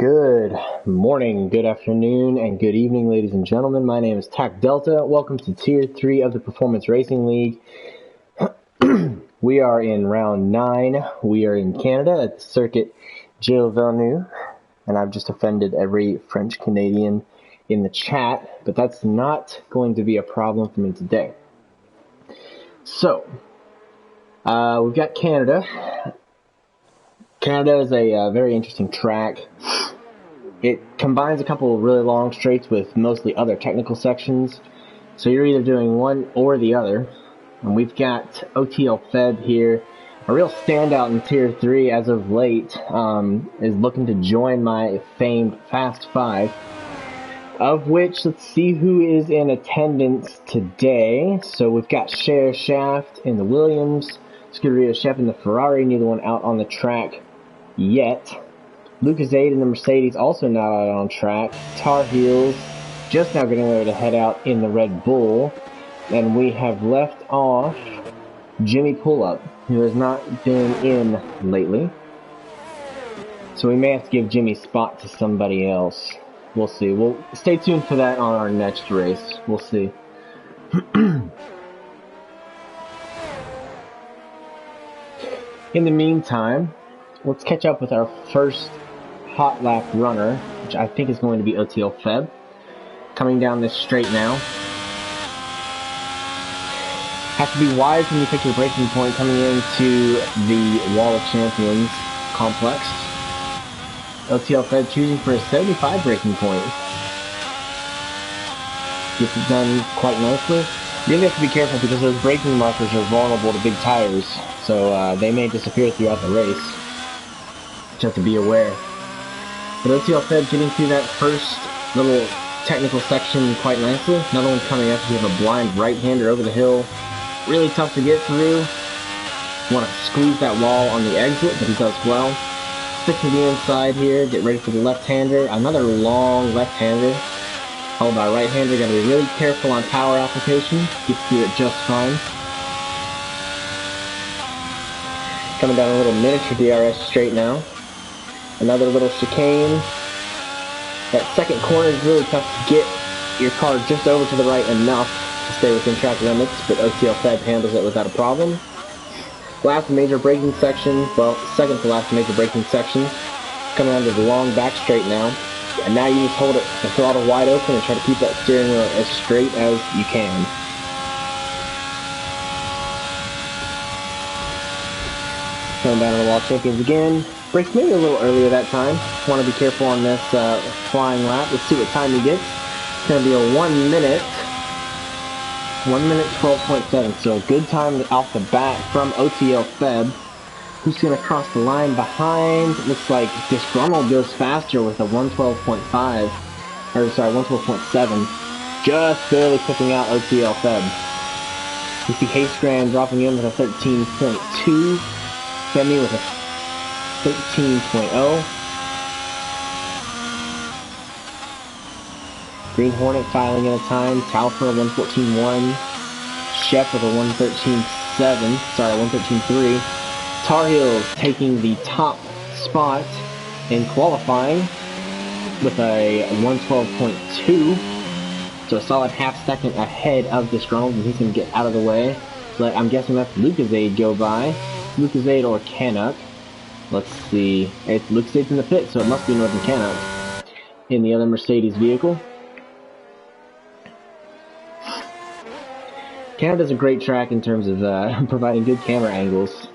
Good morning, good afternoon, and good evening, ladies and gentlemen. My name is TAC Delta. Welcome to Tier 3 of the Performance Racing League. We are in round 9. We are in Canada at the circuit Gilles Villeneuve, and I've just offended every French Canadian in the chat, but that's not going to be a problem for me today. So, we've got Canada. Canada is a very interesting track. It combines a couple of really long straights with mostly other technical sections. So you're either doing one or the other. And we've got OTL Feb here. A real standout in Tier 3 as of late is looking to join my famed Fast 5. Of which, let's see who is in attendance today. So we've got Cher Shaft in the Williams, Scuderia Chef in the Ferrari, neither one out on the track yet. Lucas 8 in the Mercedes, also not out on track. Tar Heels, just now getting ready to head out in the Red Bull. And we have left off Jimmy Pullup, who has not been in lately. So we may have to give Jimmy's spot to somebody else. We'll see. We'll stay tuned for that on our next race. We'll see. In the meantime, let's catch up with our first hot lap runner, which I think is going to be OTL Feb. Coming down this straight now. Have to be wise when you pick your braking point coming into the Wall of Champions complex. OTL Feb choosing for a 75 braking point. Gets it done quite nicely. You really have to be careful because those braking markers are vulnerable to big tires, so they may disappear throughout the race. You have to be aware. But OTL Feb getting through that first little technical section quite nicely. Another one coming up. We have a blind right-hander over the hill. Really tough to get through. Want to squeeze that wall on the exit, but he does well. Stick to the inside here. Get ready for the left-hander. Another long left-hander. Followed by right-hander. Got to be really careful on power application. Gets through it just fine. Coming down a little miniature DRS straight now. Another little chicane. That second corner is really tough to get your car just over to the right enough to stay within track limits, but OTL Feb handles it without a problem. Last major braking section, well, second to last major braking section. Coming onto the long back straight now. And now you just hold it, the throttle wide open and try to keep that steering wheel as straight as you can. Coming down to the Wall of Champions again. Brakes maybe a little earlier that time. Want to be careful on this flying lap. Let's see what time he gets. It's going to be a 1 minute. 1 minute 12.7. So a good time off the bat from OTL Feb. Who's going to cross the line behind? Looks like Disgruntled goes faster with a 112.5. Or sorry, 112.7. Just barely clipping out OTL Feb. You see Haystran dropping in with a 13.2. Femi with a 13.0. Green Hornet filing in a time. Talfer a 114.1. Shep with a 113.7. Sorry, 113.3. Tar Heels taking the top spot in qualifying with a 112.2. So a solid half second ahead of Disgruntled, and he's going to get out of the way. But I'm guessing that's Lucasade go by. Lucasade or Canuck. Let's see. It's Lucasade's in the pit, so it must be Northern Canuck in the other Mercedes vehicle. Canada's a great track in terms of providing good camera angles.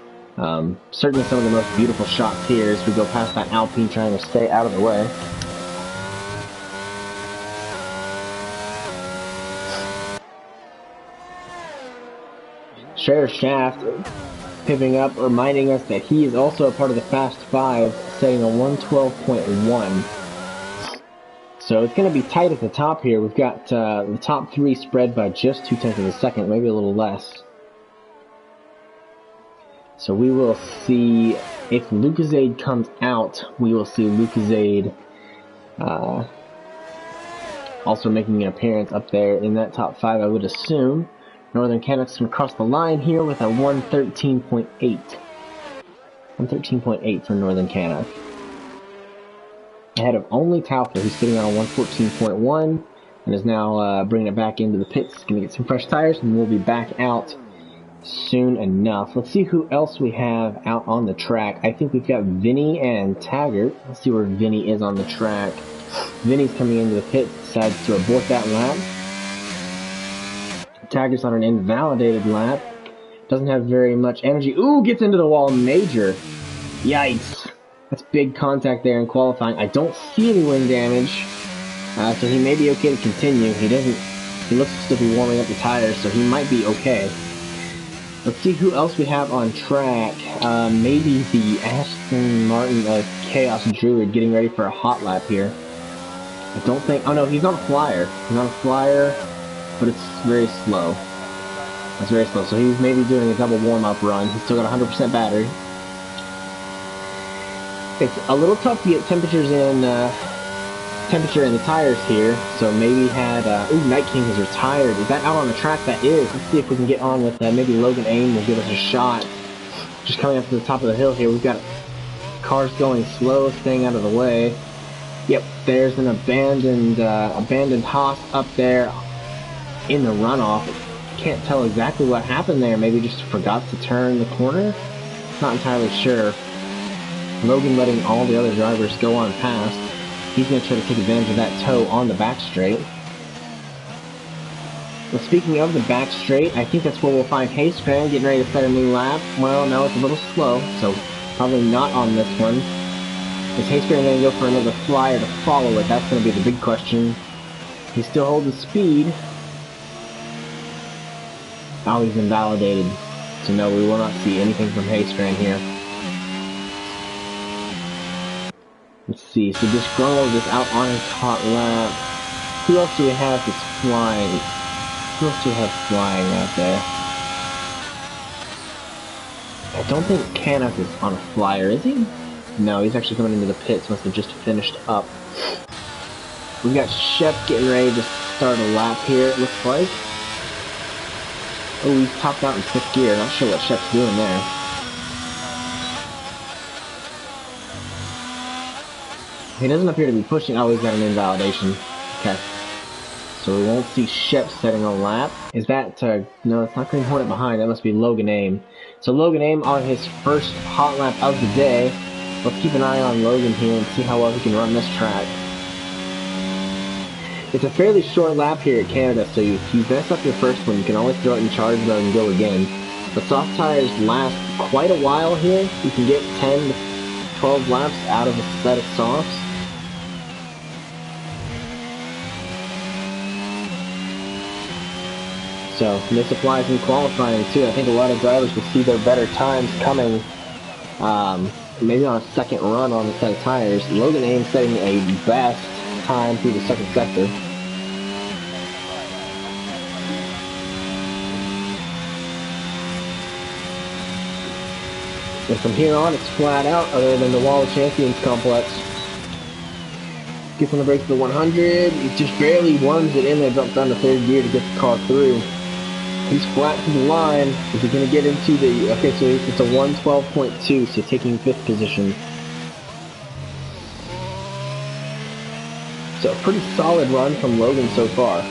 Certainly some of the most beautiful shots here as we go past that Alpine trying to stay out of the way. Cher Shaft pivoting up, reminding us that he is also a part of the Fast 5, setting a 112.1. So it's going to be tight at the top here. We've got the top 3 spread by just 0.2 of a second, maybe a little less. So we will see if Lucasade comes out. We will see Lucasade also making an appearance up there in that top 5, I would assume. Northern Canucks can cross the line here with a 113.8. 113.8 for Northern Canuck. ahead of only Taufer, who's sitting on 114.1 and is now bringing it back into the pits. Going to get some fresh tires, and we'll be back out soon enough. Let's see who else we have out on the track. I think we've got Vinny and Taggart. Let's see where Vinny is on the track. Vinny's coming into the pits, decides to abort that lap. Taggart's on an invalidated lap. Doesn't have very much energy. Ooh, gets into the wall major. Yikes. That's big contact there in qualifying. I don't see any wing damage, so he may be okay to continue. He looks to still be warming up the tires, so he might be okay. Let's see who else we have on track. Maybe the Aston Martin Chaos Druid getting ready for a hot lap here. I don't think... Oh no, he's on a flyer. He's on a flyer, but it's very slow. That's very slow. So he's maybe doing a double warm-up run. He's still got 100% battery. It's a little tough to get temperatures in... temperature in the tires here, so maybe he had, ooh, Night King is retired. Is that out on the track? That is. Let's see if we can get on with, maybe Logan Aim will give us a shot. Just coming up to the top of the hill here, we've got cars going slow, staying out of the way. Yep, there's an abandoned Haas up there in the runoff. Can't tell exactly what happened there. Maybe just forgot to turn the corner? Not entirely sure. Logan letting all the other drivers go on past. He's going to try to take advantage of that toe on the back straight. Well, speaking of the back straight, I think that's where we'll find Hayespan getting ready to set a new lap. Well, no, it's a little slow, so probably not on this one. Is Hayespan going to go for another flyer to follow it? That's going to be the big question. He still holds the speed. Oh, he's invalidated. So no, we will not see anything from Hayespan here. Let's see, so Disgruntled is out on his hot lap. Who else do we have that's flying? Who else do we have flying out there? I don't think Canuck is on a flyer, is he? No, he's actually coming into the pits, must have just finished up. We've got Shep getting ready to start a lap here, it looks like. Oh, he's topped out in 5th gear, not sure what Shep's doing there. He doesn't appear to be pushing. Oh, he's got an invalidation. Okay. So we won't see Shep setting a lap. Is that... no, it's not Green Hornet behind. That must be Logan Aim. So Logan Aim on his first hot lap of the day. Let's keep an eye on Logan here and see how well he can run this track. It's a fairly short lap here at Canada, so if you mess up your first one, you can always throw it in charge mode and go again. The soft tires last quite a while here. You can get 10 to 12 laps out of a set of softs. So, this applies in qualifying too. I think a lot of drivers will see their better times coming, maybe on a second run on the set of tires. Logan Aim setting a best time through the second sector. And from here on, it's flat out, other than the Wall of Champions complex. Gets on the brakes to the 100, he just barely worms it in there, drops down to 3rd gear to get the car through. He's flat to the line. Is he going to get into the... Okay, so it's a 112.2, so taking 5th position. So a pretty solid run from Logan so far.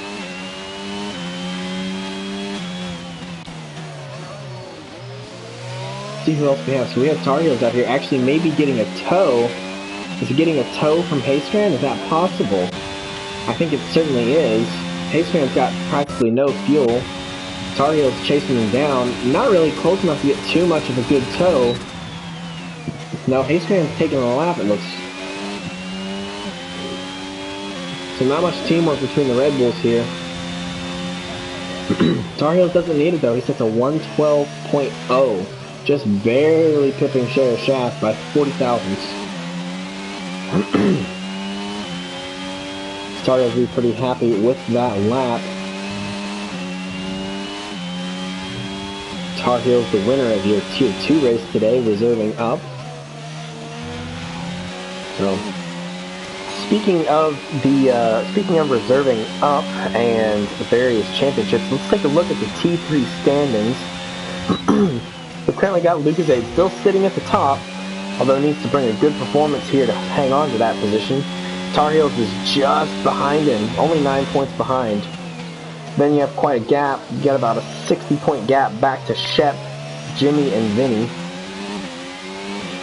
See who else we have. So we have Tar Heels out here actually maybe getting a tow. Is he getting a tow from Hayespan? Is that possible? I think it certainly is. Hayespan's got practically no fuel. Tar Heel's chasing him down. Not really close enough to get too much of a good tow. No, Hayespan's taking a lap, it looks. So not much teamwork between the Red Bulls here. Tar Heels doesn't need it though. He sets a 112.0. Just barely pipping Share Shaft by 40 thousandths. Tar Heels will be pretty happy with that lap. Tar Heels the winner of your Tier 2 race today, reserving up. So, speaking of reserving up and the various championships, let's take a look at the T3 standings. We've currently got Lucas A still sitting at the top although needs to bring a good performance here to hang on to that position. Tar Heels is just behind him, only 9 points behind. Then you have quite a gap. You got about a 60-point gap back to Shep, Jimmy, and Vinny,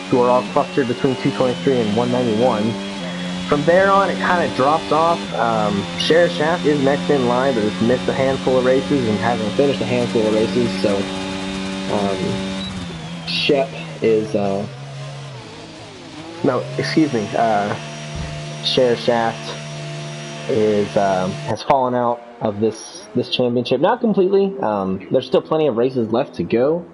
who are all clustered between 223 and 191. From there on, it kind of drops off. Sheriff Shaft is next in line, but has missed a handful of races and hasn't finished a handful of races. So Shep is Sheriff Shaft is has fallen out of this championship. Not completely. There's still plenty of races left to go.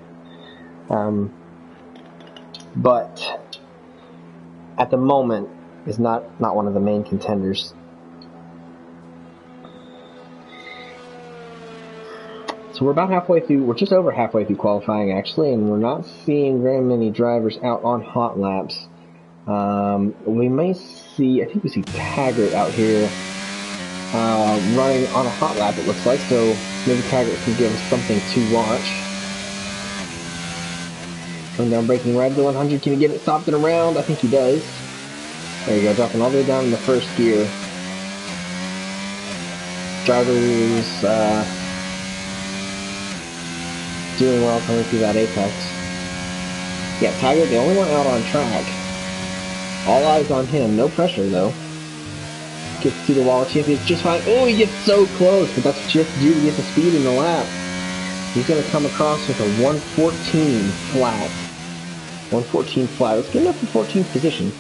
But at the moment is not one of the main contenders. So we're about halfway through, we're just over halfway through qualifying actually, and we're not seeing very many drivers out on hot laps. We may see, I think we see Taggart out here running on a hot lap, it looks like, so maybe Taggart can give us something to watch. Coming down, braking right to the 100, can he get it stopped and around? I think he does. There you go, dropping all the way down in the first gear. Drivers doing well coming through that apex. Yeah, Taggart, the only one out on track. All eyes on him, no pressure though. Gets through the wall of champions just fine. Oh, he gets so close, but that's what you have to do to get the speed in the lap. He's going to come across with a 114 flat. 114 flat. That's good enough for 14th position.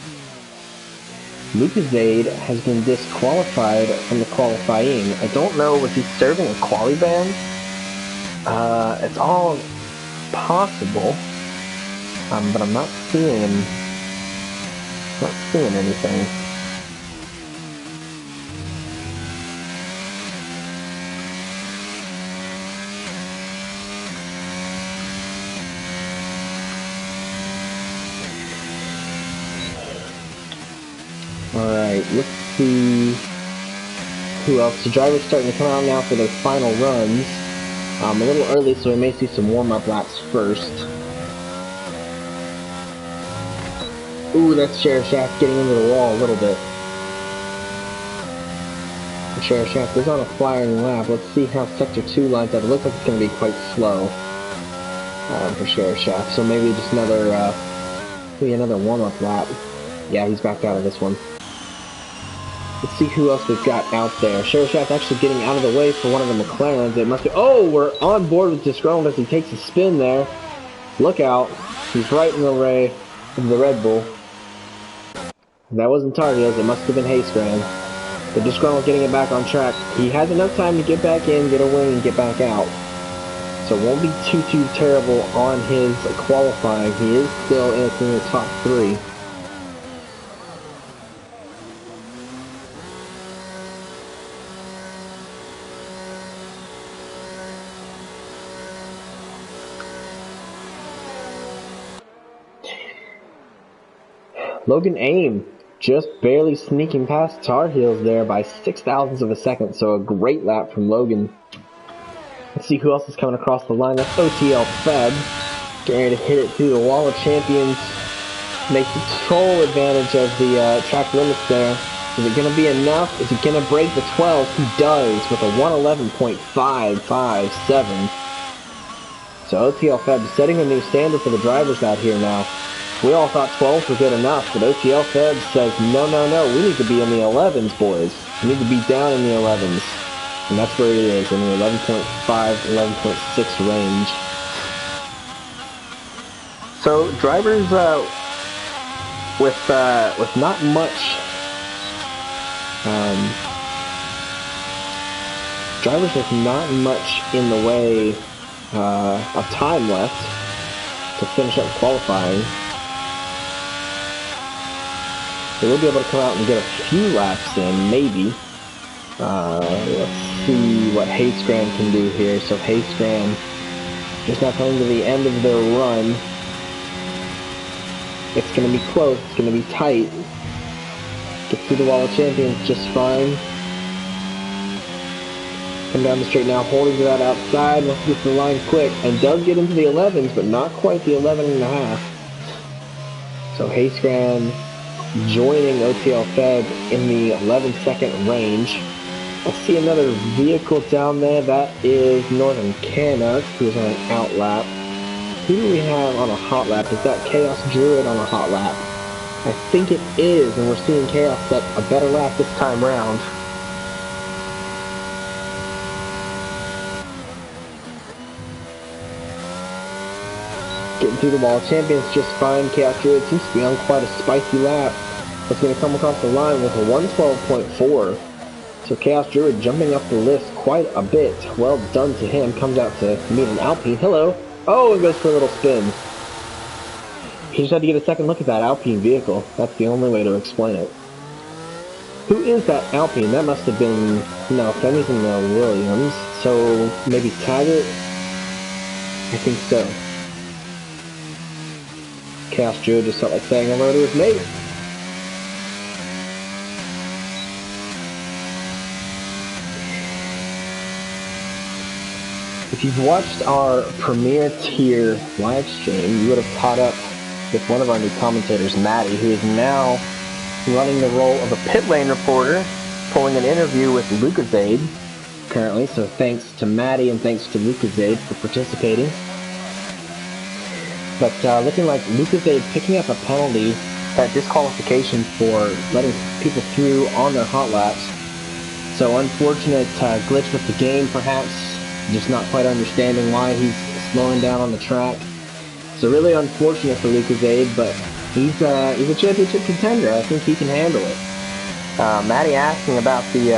Lucas Zaid has been disqualified from the qualifying. I don't know if he's serving a quali ban. It's all possible, but I'm not seeing anything. Alright, let's see who else. The drivers starting to come out now for their final runs. A little early, so we may see some warm-up laps first. Ooh, that's Sheriff Shaft getting into the wall a little bit. The Sheriff Shaft is on a flying lap. Let's see how Sector 2 lines up. It looks like it's going to be quite slow for Sheriff Shaft, so maybe just another warm-up lap. Yeah, he's backed out of this one. Let's see who else we've got out there. Sheriff Shaft actually getting out of the way for one of the McLarens. It must be. Oh, we're on board with Disgruntled as he takes a spin there. Look out. He's right in the way of the Red Bull. That wasn't Tar Heels. It must have been Hayscran. But Disgruntled getting it back on track. He has enough time to get back in, get a win, and get back out. So it won't be too terrible on his qualifying. He is still in the top 3. Logan Aim just barely sneaking past Tar Heels there by 0.06 of a second, so a great lap from Logan. Let's see who else is coming across the line. That's OTL Feb. Getting ready to hit it through the wall of champions. Makes the total advantage of the track limits there. Is it going to be enough? Is it going to break the 12? He does with a 111.557. So OTL Feb setting a new standard for the drivers out here now. We all thought 12s were good enough, but OTL Fed says, no, we need to be in the 11s, boys. We need to be down in the 11s. And that's where it is, in the 11.5, 11.6 range. So, drivers with not much... drivers with not much in the way of time left to finish up qualifying. They will be able to come out and get a few laps in, maybe. Let's see what Hayscran can do here. So Hayscran just now coming to the end of their run. It's going to be close. It's going to be tight. Gets through the wall of champions just fine. Come down the straight now, holding to that outside. Wants to get to the line quick. And does get into the 11s, but not quite the 11.5. So Hayscran joining OTL Feb in the 11-second range. I see another vehicle down there. That is Northern Canuck, who's on an out lap. Who do we have on a hot lap? Is that Chaos Druid on a hot lap? I think it is, and we're seeing Chaos set a better lap this time round. Getting through the wall. Champions just fine. Chaos Druid seems to be on quite a spicy lap. It's going to come across the line with a 112.4. So Chaos Druid jumping up the list quite a bit. Well done to him. Comes out to meet an Alpine. Hello. Oh, and goes for a little spin. He just had to get a second look at that Alpine vehicle. That's the only way to explain it. Who is that Alpine? That must have been... No, Femi's in the Williams. So maybe Taggart? I think so. Chaos Druid just felt like saying hello to his mate. If you've watched our Premier Tier live stream, you would have caught up with one of our new commentators, Maddie, who is now running the role of a pit lane reporter, pulling an interview with Lucasade currently. So thanks to Maddie and thanks to Lucasade for participating. But looking like Lucasade picking up a penalty, that disqualification for letting people through on their hot laps. So unfortunate glitch with the game, perhaps. Just not quite understanding why he's slowing down on the track. So really unfortunate for Lucasade, but he's a championship contender. I think he can handle it. Maddie asking about the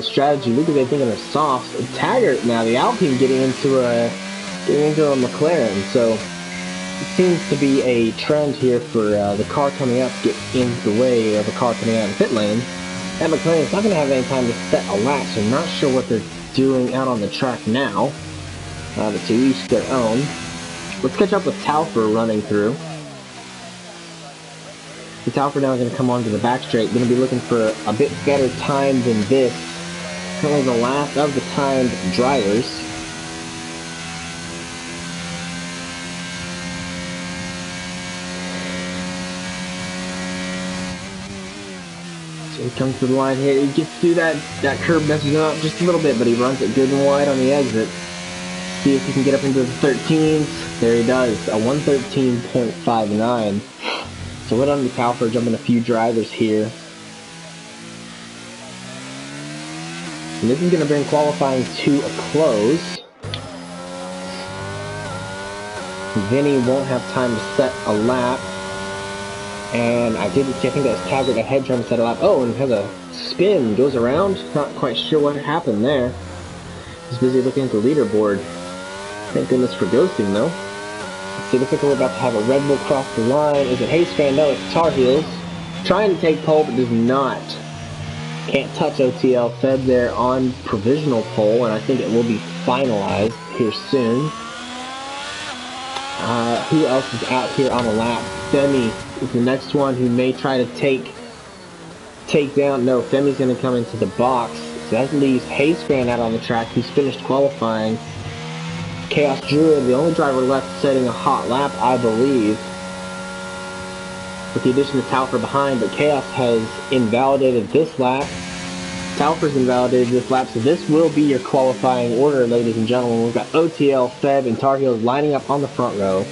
strategy. Lucasade thinking of softs. And Taggart now, the Alpine getting into a McLaren. So it seems to be a trend here for the car coming up to get into the way of a car coming out of the pit lane. That McLaren's not going to have any time to set a lap, so I'm not sure what they're doing out on the track now. But to each their own. Let's catch up with Taufer running through. The Taufer now is going to come onto the back straight. Going to be looking for a bit better time than this. Currently the last of the timed drivers. So he comes to the line here. He gets through that curb, messes him up just a little bit, but he runs it good and wide on the exit. See if he can get up into the 13s. There he does, a 113.59. So we're on the Taufer, jumping a few drivers here. And this is going to bring qualifying to a close. Vinny won't have time to set a lap. And I didn't see, I think that was Taggart ahead trying to set a lap. Oh, and has a spin, goes around. Not quite sure what happened there. He's busy looking at the leaderboard. Thank goodness for ghosting, though. Let's see, looks like we're about to have a Red Bull cross the line. Is it Hayscran? No, it's Tar Heels. Trying to take pole, but does not. Can't touch OTL. Fed there on provisional pole, and I think it will be finalized here soon. Who else is out here on a lap? Femi is the next one who may try to take down. No, Femi's going to come into the box. So that leaves Hayscran out on the track, who's finished qualifying. Chaos Druid, the only driver left setting a hot lap, I believe. With the addition of Taufer behind, but Chaos has invalidated this lap. Taufer's invalidated this lap, so this will be your qualifying order, ladies and gentlemen. We've got OTL, Feb, and Tar Heels lining up on the front row.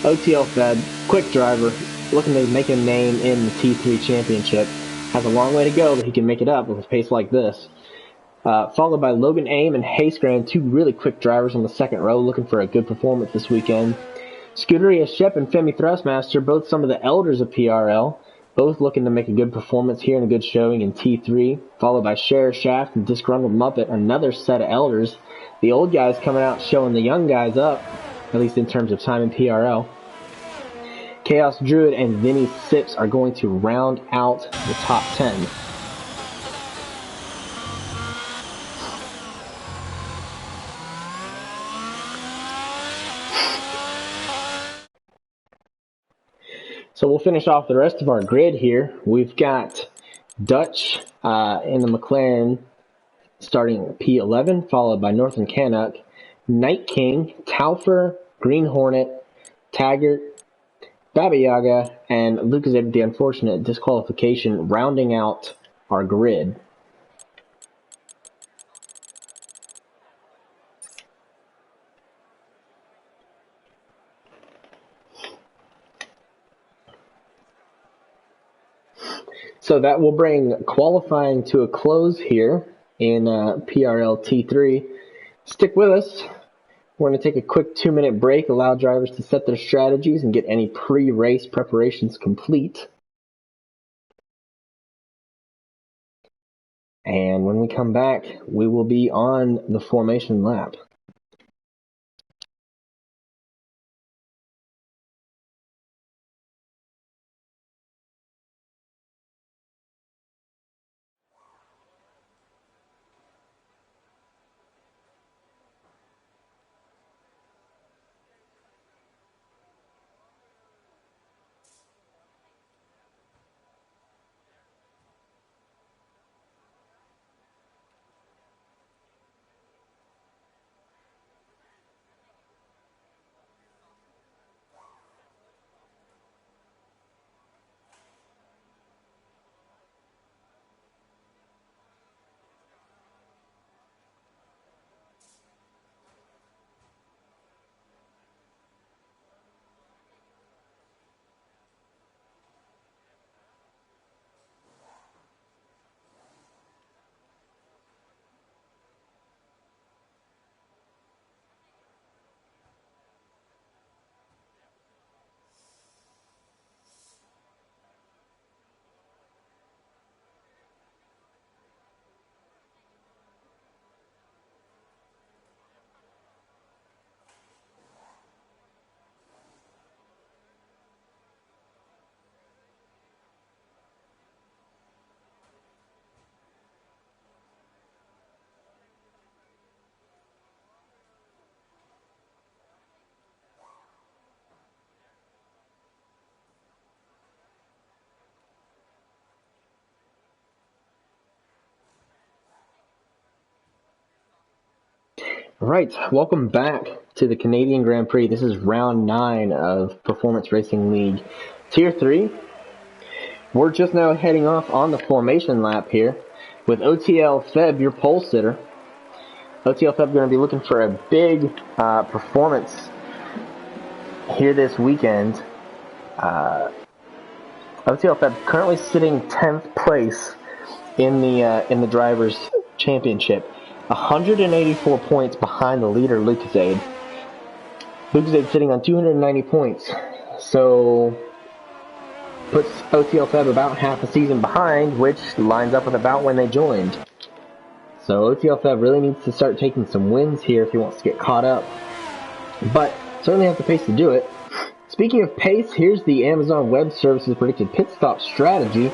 OTL Feb, quick driver, looking to make a name in the T3 Championship. Has a long way to go, but he can make it up with a pace like this. Followed by Logan Aim and Hayscran, two really quick drivers on the second row, looking for a good performance this weekend. Scuderia Shep and Femi Thrustmaster, both some of the elders of PRL, both looking to make a good performance here and a good showing in T3. Followed by Sheriff Shaft and Disgruntled Muppet, another set of elders. The old guys coming out showing the young guys up, at least in terms of time in PRL. Chaos Druid and Vinny Sips are going to round out the top 10. So we'll finish off the rest of our grid here. We've got Dutch in the McLaren starting P11, followed by Northern Canuck, Night King, Taufer, Green Hornet, Taggart, Baba Yaga, and Lucas with the unfortunate disqualification, rounding out our grid. So that will bring qualifying to a close here in PRL T3. Stick with us. We're going to take a quick 2-minute break, allow drivers to set their strategies and get any pre-race preparations complete. And when we come back, we will be on the formation lap. Right, welcome back to the Canadian Grand Prix. This is round 9 of Performance Racing League Tier 3. We're just now heading off on the formation lap here with OTL Feb, your pole sitter. OTL Feb going to be looking for a big performance here this weekend. OTL Feb currently sitting 10th place in the Drivers' Championship. 184 points behind the leader, Lucasade. Lucasade sitting on 290 points. So, puts OTL Feb about half a season behind, which lines up with about when they joined. So OTL Feb really needs to start taking some wins here if he wants to get caught up. But certainly has the pace to do it. Speaking of pace, here's the Amazon Web Services predicted pit stop strategy.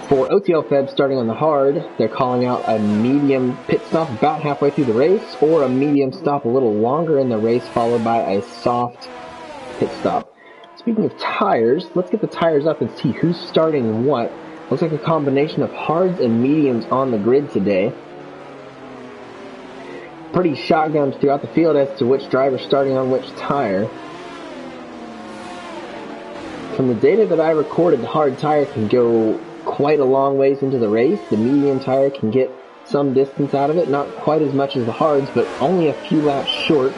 For OTL Feb starting on the hard, they're calling out a medium pit stop about halfway through the race, or a medium stop a little longer in the race, followed by a soft pit stop. Speaking of tires, let's get the tires up and see who's starting what. Looks like a combination of hards and mediums on the grid today. Pretty shotguns throughout the field as to which driver's starting on which tire. From the data that I recorded, the hard tire can go quite a long ways into the race. The medium tire can get some distance out of it, not quite as much as the hards, but only a few laps short.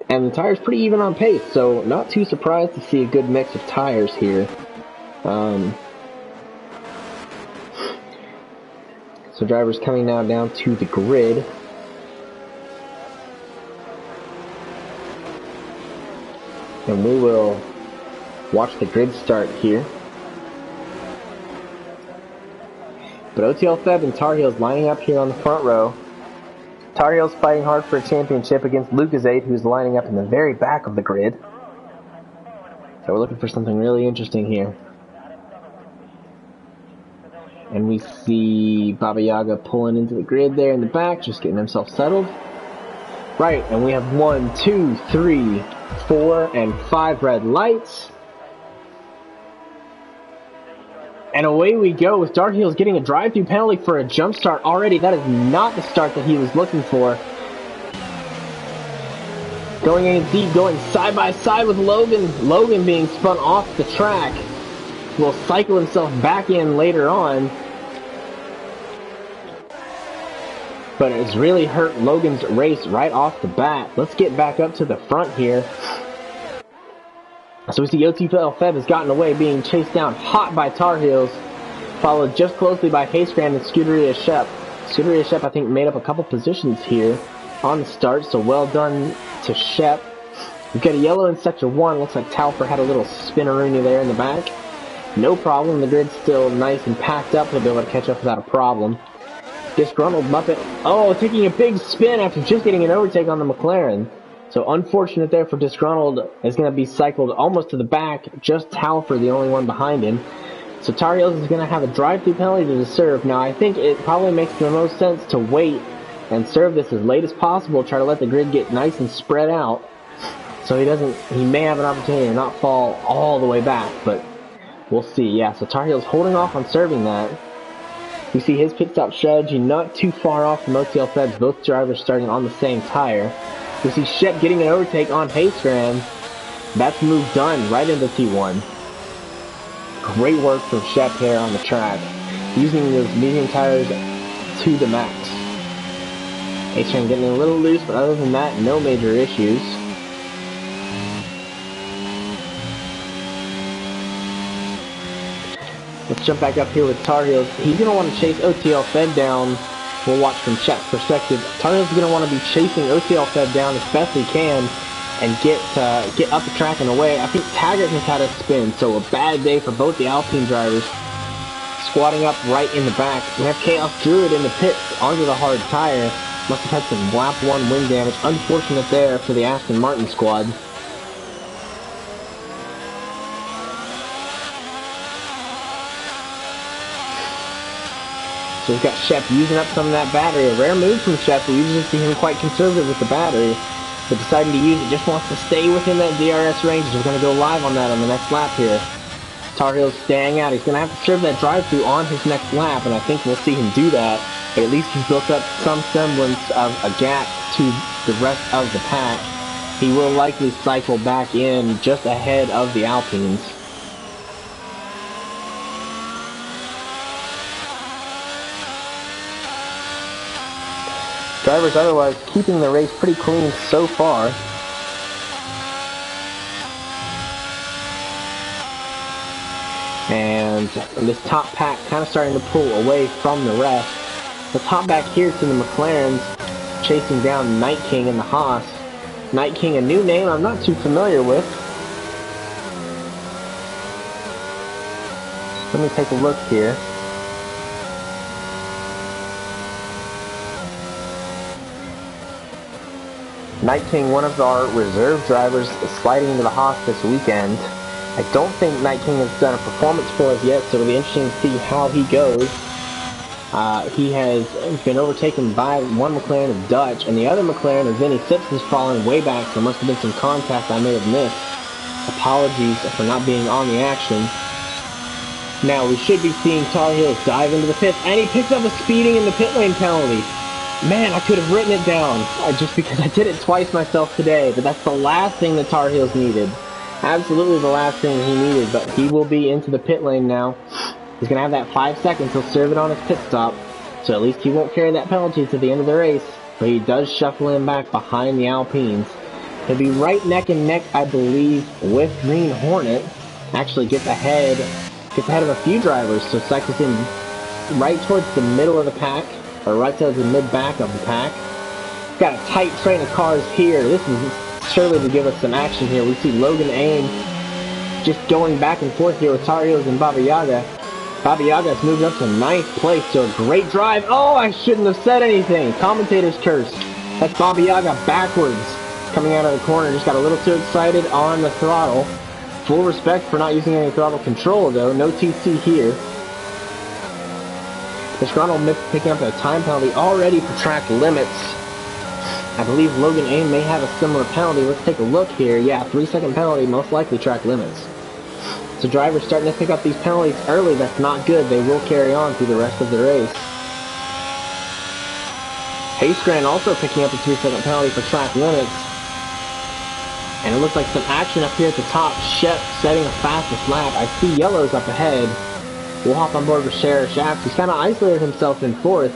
And the tire's pretty even on pace, so not too surprised to see a good mix of tires here. So drivers coming now down to the grid. And we will watch the grid start here. But OTL Feb and Tar Heels lining up here on the front row. Tar Heels fighting hard for a championship against Lucasade, who's lining up in the very back of the grid. So we're looking for something really interesting here. And we see Baba Yaga pulling into the grid there in the back, just getting himself settled. Right, and we have 1, 2, 3, 4, and 5 red lights. And away we go with Dark Heels getting a drive-through penalty for a jump start already. That is not the start that he was looking for. Going in deep, going side by side with Logan. Logan being spun off the track. Will cycle himself back in later on. But it's really hurt Logan's race right off the bat. Let's get back up to the front here. So we see OTL Feb has gotten away, being chased down hot by Tar Heels, followed just closely by Haystrand and Scuderia Shep. Scuderia Shep, I think, made up a couple positions here on the start, so well done to Shep. We've got a yellow in Sector 1. Looks like Taufer had a little spinneroonie there in the back. No problem. The grid's still nice and packed up. He'll be able to catch up without a problem. Disgruntled Muppet. Oh, taking a big spin after just getting an overtake on the McLaren. So unfortunate there for Disgruntled. Is going to be cycled almost to the back. Just Taufer, the only one behind him. So Tar Heels is going to have a drive-through penalty to serve. Now, I think it probably makes the most sense to wait and serve this as late as possible. Try to let the grid get nice and spread out. So he may have an opportunity to not fall all the way back. But we'll see. Yeah, so Tar Heels holding off on serving that. We see his pit stop strategy not too far off from OTL Feds, both drivers starting on the same tire. We see Shep getting an overtake on Haystrand. That's move done right into T1. Great work from Shep here on the track, using those medium tires to the max. Haystrand getting a little loose, but other than that, no major issues. Let's jump back up here with Tar Heels. He's going to want to chase OTL Fed down. We'll watch from Shep's perspective. Tar Heels is going to want to be chasing OTL Fed down as best he can and get up the track and away. I think Taggart has had a spin, so a bad day for both the Alpine drivers. Squatting up right in the back. We have Chaos Druid in the pits onto the hard tire. Must have had some lap 1 wing damage. Unfortunate there for the Aston Martin squad. So we've got Shep using up some of that battery. A rare move from Shep. We usually see him quite conservative with the battery. But deciding to use it, just wants to stay within that DRS range. We're going to go live on that on the next lap here. Tar Heels staying out. He's going to have to serve that drive-through on his next lap, and I think we'll see him do that. But at least he's built up some semblance of a gap to the rest of the pack. He will likely cycle back in just ahead of the Alpines. Drivers otherwise keeping the race pretty clean so far. And this top pack kind of starting to pull away from the rest. Let's hop back here to the McLarens, chasing down Night King and the Haas. Night King, a new name I'm not too familiar with. Let me take a look here. Night King, one of our reserve drivers, is sliding into the Haas this weekend. I don't think Night King has done a performance for us yet, so it'll be interesting to see how he goes. He has been overtaken by one McLaren of Dutch, and the other McLaren of Vinny Sips has fallen way back, so there must have been some contact I may have missed. Apologies for not being on the action. Now, we should be seeing Tar Heels dive into the pits, and he picks up a speeding in the pit lane penalty. Man, I could have written it down, just because I did it twice myself today, but that's the last thing that Tar Heels needed. Absolutely the last thing he needed, but he will be into the pit lane now. He's going to have that 5 seconds. He'll serve it on his pit stop, so at least he won't carry that penalty to the end of the race, but he does shuffle him back behind the Alpines. He'll be right neck and neck, I believe, with Green Hornet. Actually gets ahead of a few drivers, so cycles in right towards the middle of the pack, or right towards the mid-back of the pack. Got a tight train of cars here. This is surely to give us some action here. We see Logan Aim just going back and forth here with Tar Heels and Baba Yaga. Baba Yaga has moved up to 9th place, so a great drive. Oh, I shouldn't have said anything. Commentator's curse. That's Baba Yaga backwards coming out of the corner. Just got a little too excited on the throttle. Full respect for not using any throttle control, though. No TC here. Disgruntled picking up a time penalty already for track limits. I believe Logan Aim may have a similar penalty. Let's take a look here. Yeah, 3-second penalty, most likely track limits. So drivers starting to pick up these penalties early. That's not good. They will carry on through the rest of the race. Hayscran also picking up a 3-second penalty for track limits. And it looks like some action up here at the top. Shep setting a fastest lap. I see yellows up ahead. We'll hop on board with Sheriff Shaft. He's kind of isolated himself in 4th.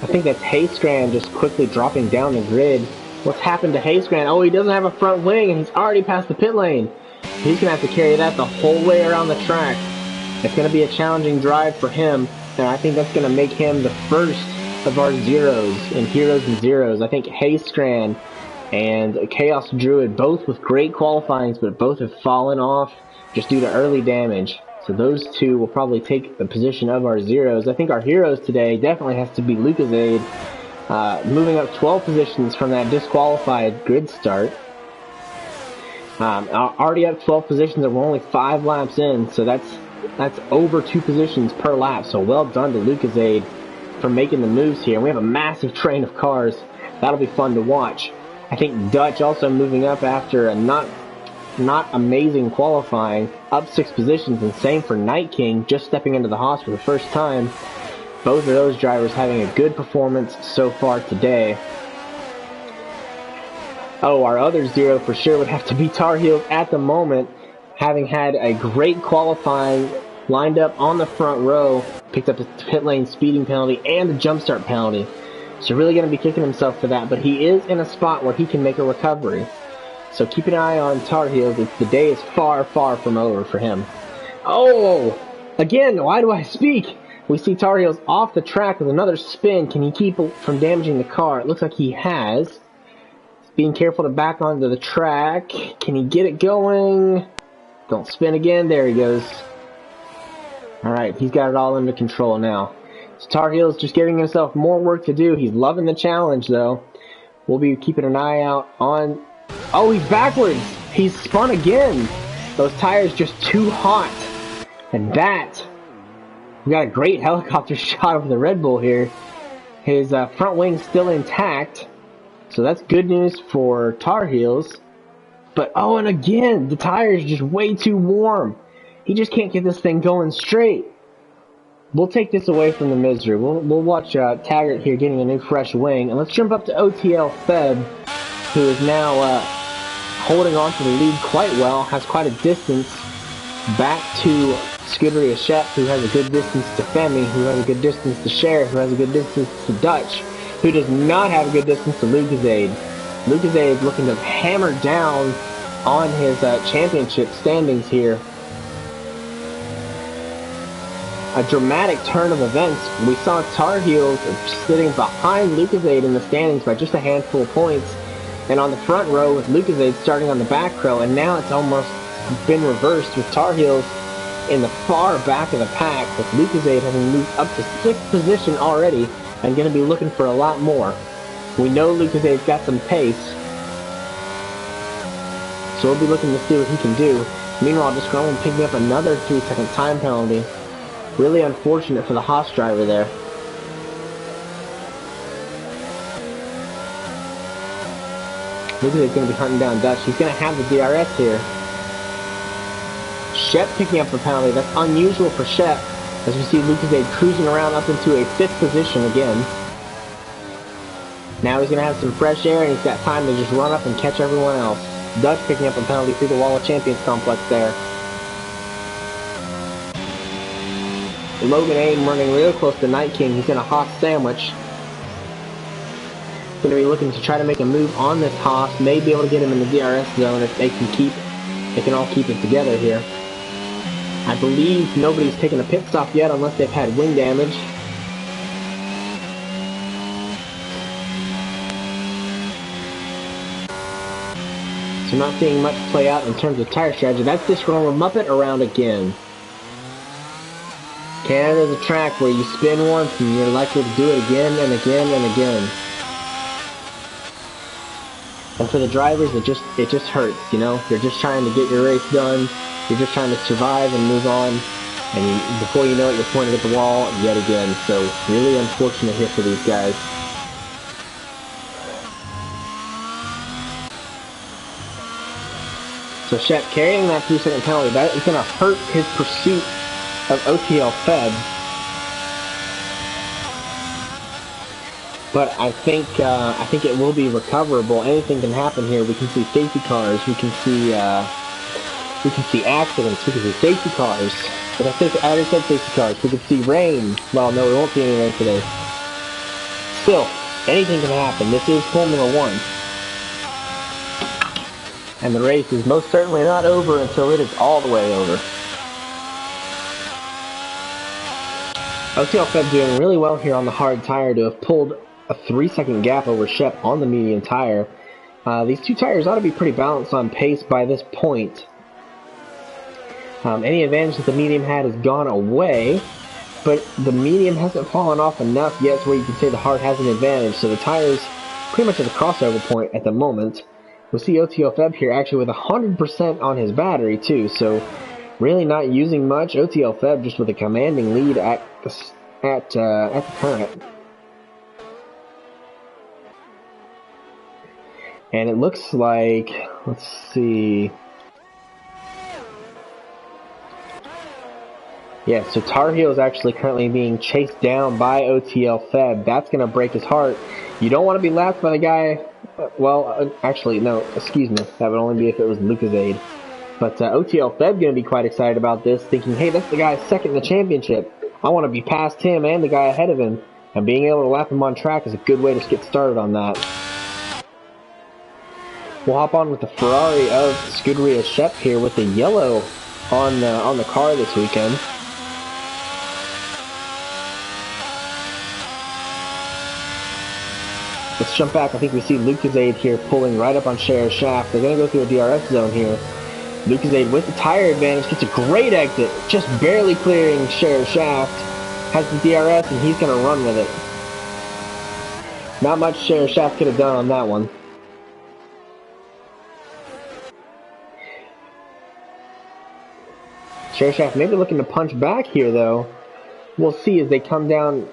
I think that's Hayscran just quickly dropping down the grid. What's happened to Hayscran? Oh, he doesn't have a front wing, and he's already past the pit lane. He's going to have to carry that the whole way around the track. It's going to be a challenging drive for him, and I think that's going to make him the first of our zeros in Heroes and Zeros. I think Hayscran and Chaos Druid, both with great qualifyings, but both have fallen off just due to early damage. So those two will probably take the position of our zeros. I think our heroes today definitely has to be Lucasade, moving up 12 positions from that disqualified grid start. Already up 12 positions, and we're only 5 laps in, so that's over 2 positions per lap. So well done to Lucasade for making the moves here. And we have a massive train of cars. That'll be fun to watch. I think Dutch also moving up after a not amazing qualifying, up 6 positions, and same for Night King, just stepping into the Haas for the first time. Both of those drivers having a good performance so far today. Oh, our other zero for sure would have to be Tar Heels at the moment, having had a great qualifying, lined up on the front row, picked up a pit lane speeding penalty and a jump start penalty. So really going to be kicking himself for that, but he is in a spot where he can make a recovery. So keep an eye on Tar Heels. The day is far, far from over for him. Oh! Again, why do I speak? We see Tar Heels off the track with another spin. Can he keep from damaging the car? It looks like he has. Being careful to back onto the track. Can he get it going? Don't spin again. There he goes. Alright, he's got it all under control now. So Tar Heels just giving himself more work to do. He's loving the challenge, though. We'll be keeping an eye out on... Oh, he's backwards! He's spun again! Those tires just too hot. And that... We got a great helicopter shot of the Red Bull here. His front wing's still intact. So that's good news for Tar Heels. But, oh, and again, the tire's just way too warm. He just can't get this thing going straight. We'll take this away from the misery. We'll watch Taggart here getting a new fresh wing. And let's jump up to OTL Feb, who is now holding on to the lead quite well, has quite a distance back to Scuderia Shep, who has a good distance to Femi, who has a good distance to Cher, who has a good distance to Dutch, who does not have a good distance to Lucasade. Lucasade looking to hammer down on his championship standings here. A dramatic turn of events. We saw Tar Heels sitting behind Lucasade in the standings by just a handful of points, and on the front row with Lucasade starting on the back row, and now it's almost been reversed with Tar Heels in the far back of the pack, with Lucasade having moved up to 6th position already and going to be looking for a lot more. We know Lucasade's got some pace, so we'll be looking to see what he can do. Meanwhile, Disgruntled picking up another 3-second time penalty. Really unfortunate for the Haas driver there. Lucasade's going to be hunting down Dutch. He's going to have the DRS here. Shep picking up the penalty. That's unusual for Shep, as we see Lucasade cruising around up into a 5th position again. Now he's going to have some fresh air, and he's got time to just run up and catch everyone else. Dutch picking up a penalty through the Wall of Champions complex there. Logan Aim running real close to Night King. He's in a Haas sandwich. Going to be looking to try to make a move on this Haas. May be able to get him in the DRS zone if they can all keep it together here. I believe nobody's taken a pit stop yet unless they've had wing damage. So not seeing much play out in terms of tire strategy. That's just going to Muppet around again. Canada's a track where you spin once and you're likely to do it again and again and again. And for the drivers, it just hurts, you know? You're just trying to get your race done. You're just trying to survive and move on. And before you know it, you're pointed at the wall yet again. So really unfortunate here for these guys. So Shep carrying that 3-second penalty, that is going to hurt his pursuit of OTL Fed. But I think it will be recoverable. Anything can happen here. We can see safety cars. We can see accidents. We can see safety cars. But I already said safety cars. We can see rain. Well, no, we won't see any rain today. Still, anything can happen. This is Formula One. And the race is most certainly not over until it is all the way over. OTL Fed doing really well here on the hard tire to have pulled a 3-second gap over Shep on the medium tire. These two tires ought to be pretty balanced on pace by this point. Any advantage that the medium had has gone away, but the medium hasn't fallen off enough yet to where you can say the hard has an advantage. So the tire's pretty much at the crossover point at the moment. We'll see OTL Feb here actually with 100% on his battery too, so really not using much. OTL Feb just with a commanding lead at the current. And it looks like, let's see. Yeah, so Tar Heel is actually currently being chased down by OTL Feb. That's going to break his heart. You don't want to be lapped by the guy. Well, actually, no, excuse me. That would only be if it was Lucasade. But OTL Feb going to be quite excited about this, thinking, hey, that's the guy second in the championship. I want to be past him and the guy ahead of him. And being able to lap him on track is a good way to get started on that. We'll hop on with the Ferrari of Scuderia Shep here with the yellow on the car this weekend. Let's jump back. I think we see Lucasade here pulling right up on Cher's Shaft. They're going to go through a DRS zone here. Lucasade with the tire advantage gets a great exit, just barely clearing Cher's Shaft. Has the DRS and he's going to run with it. Not much Cher's Shaft could have done on that one. Cher's Shaft maybe looking to punch back here though. We'll see as they come down.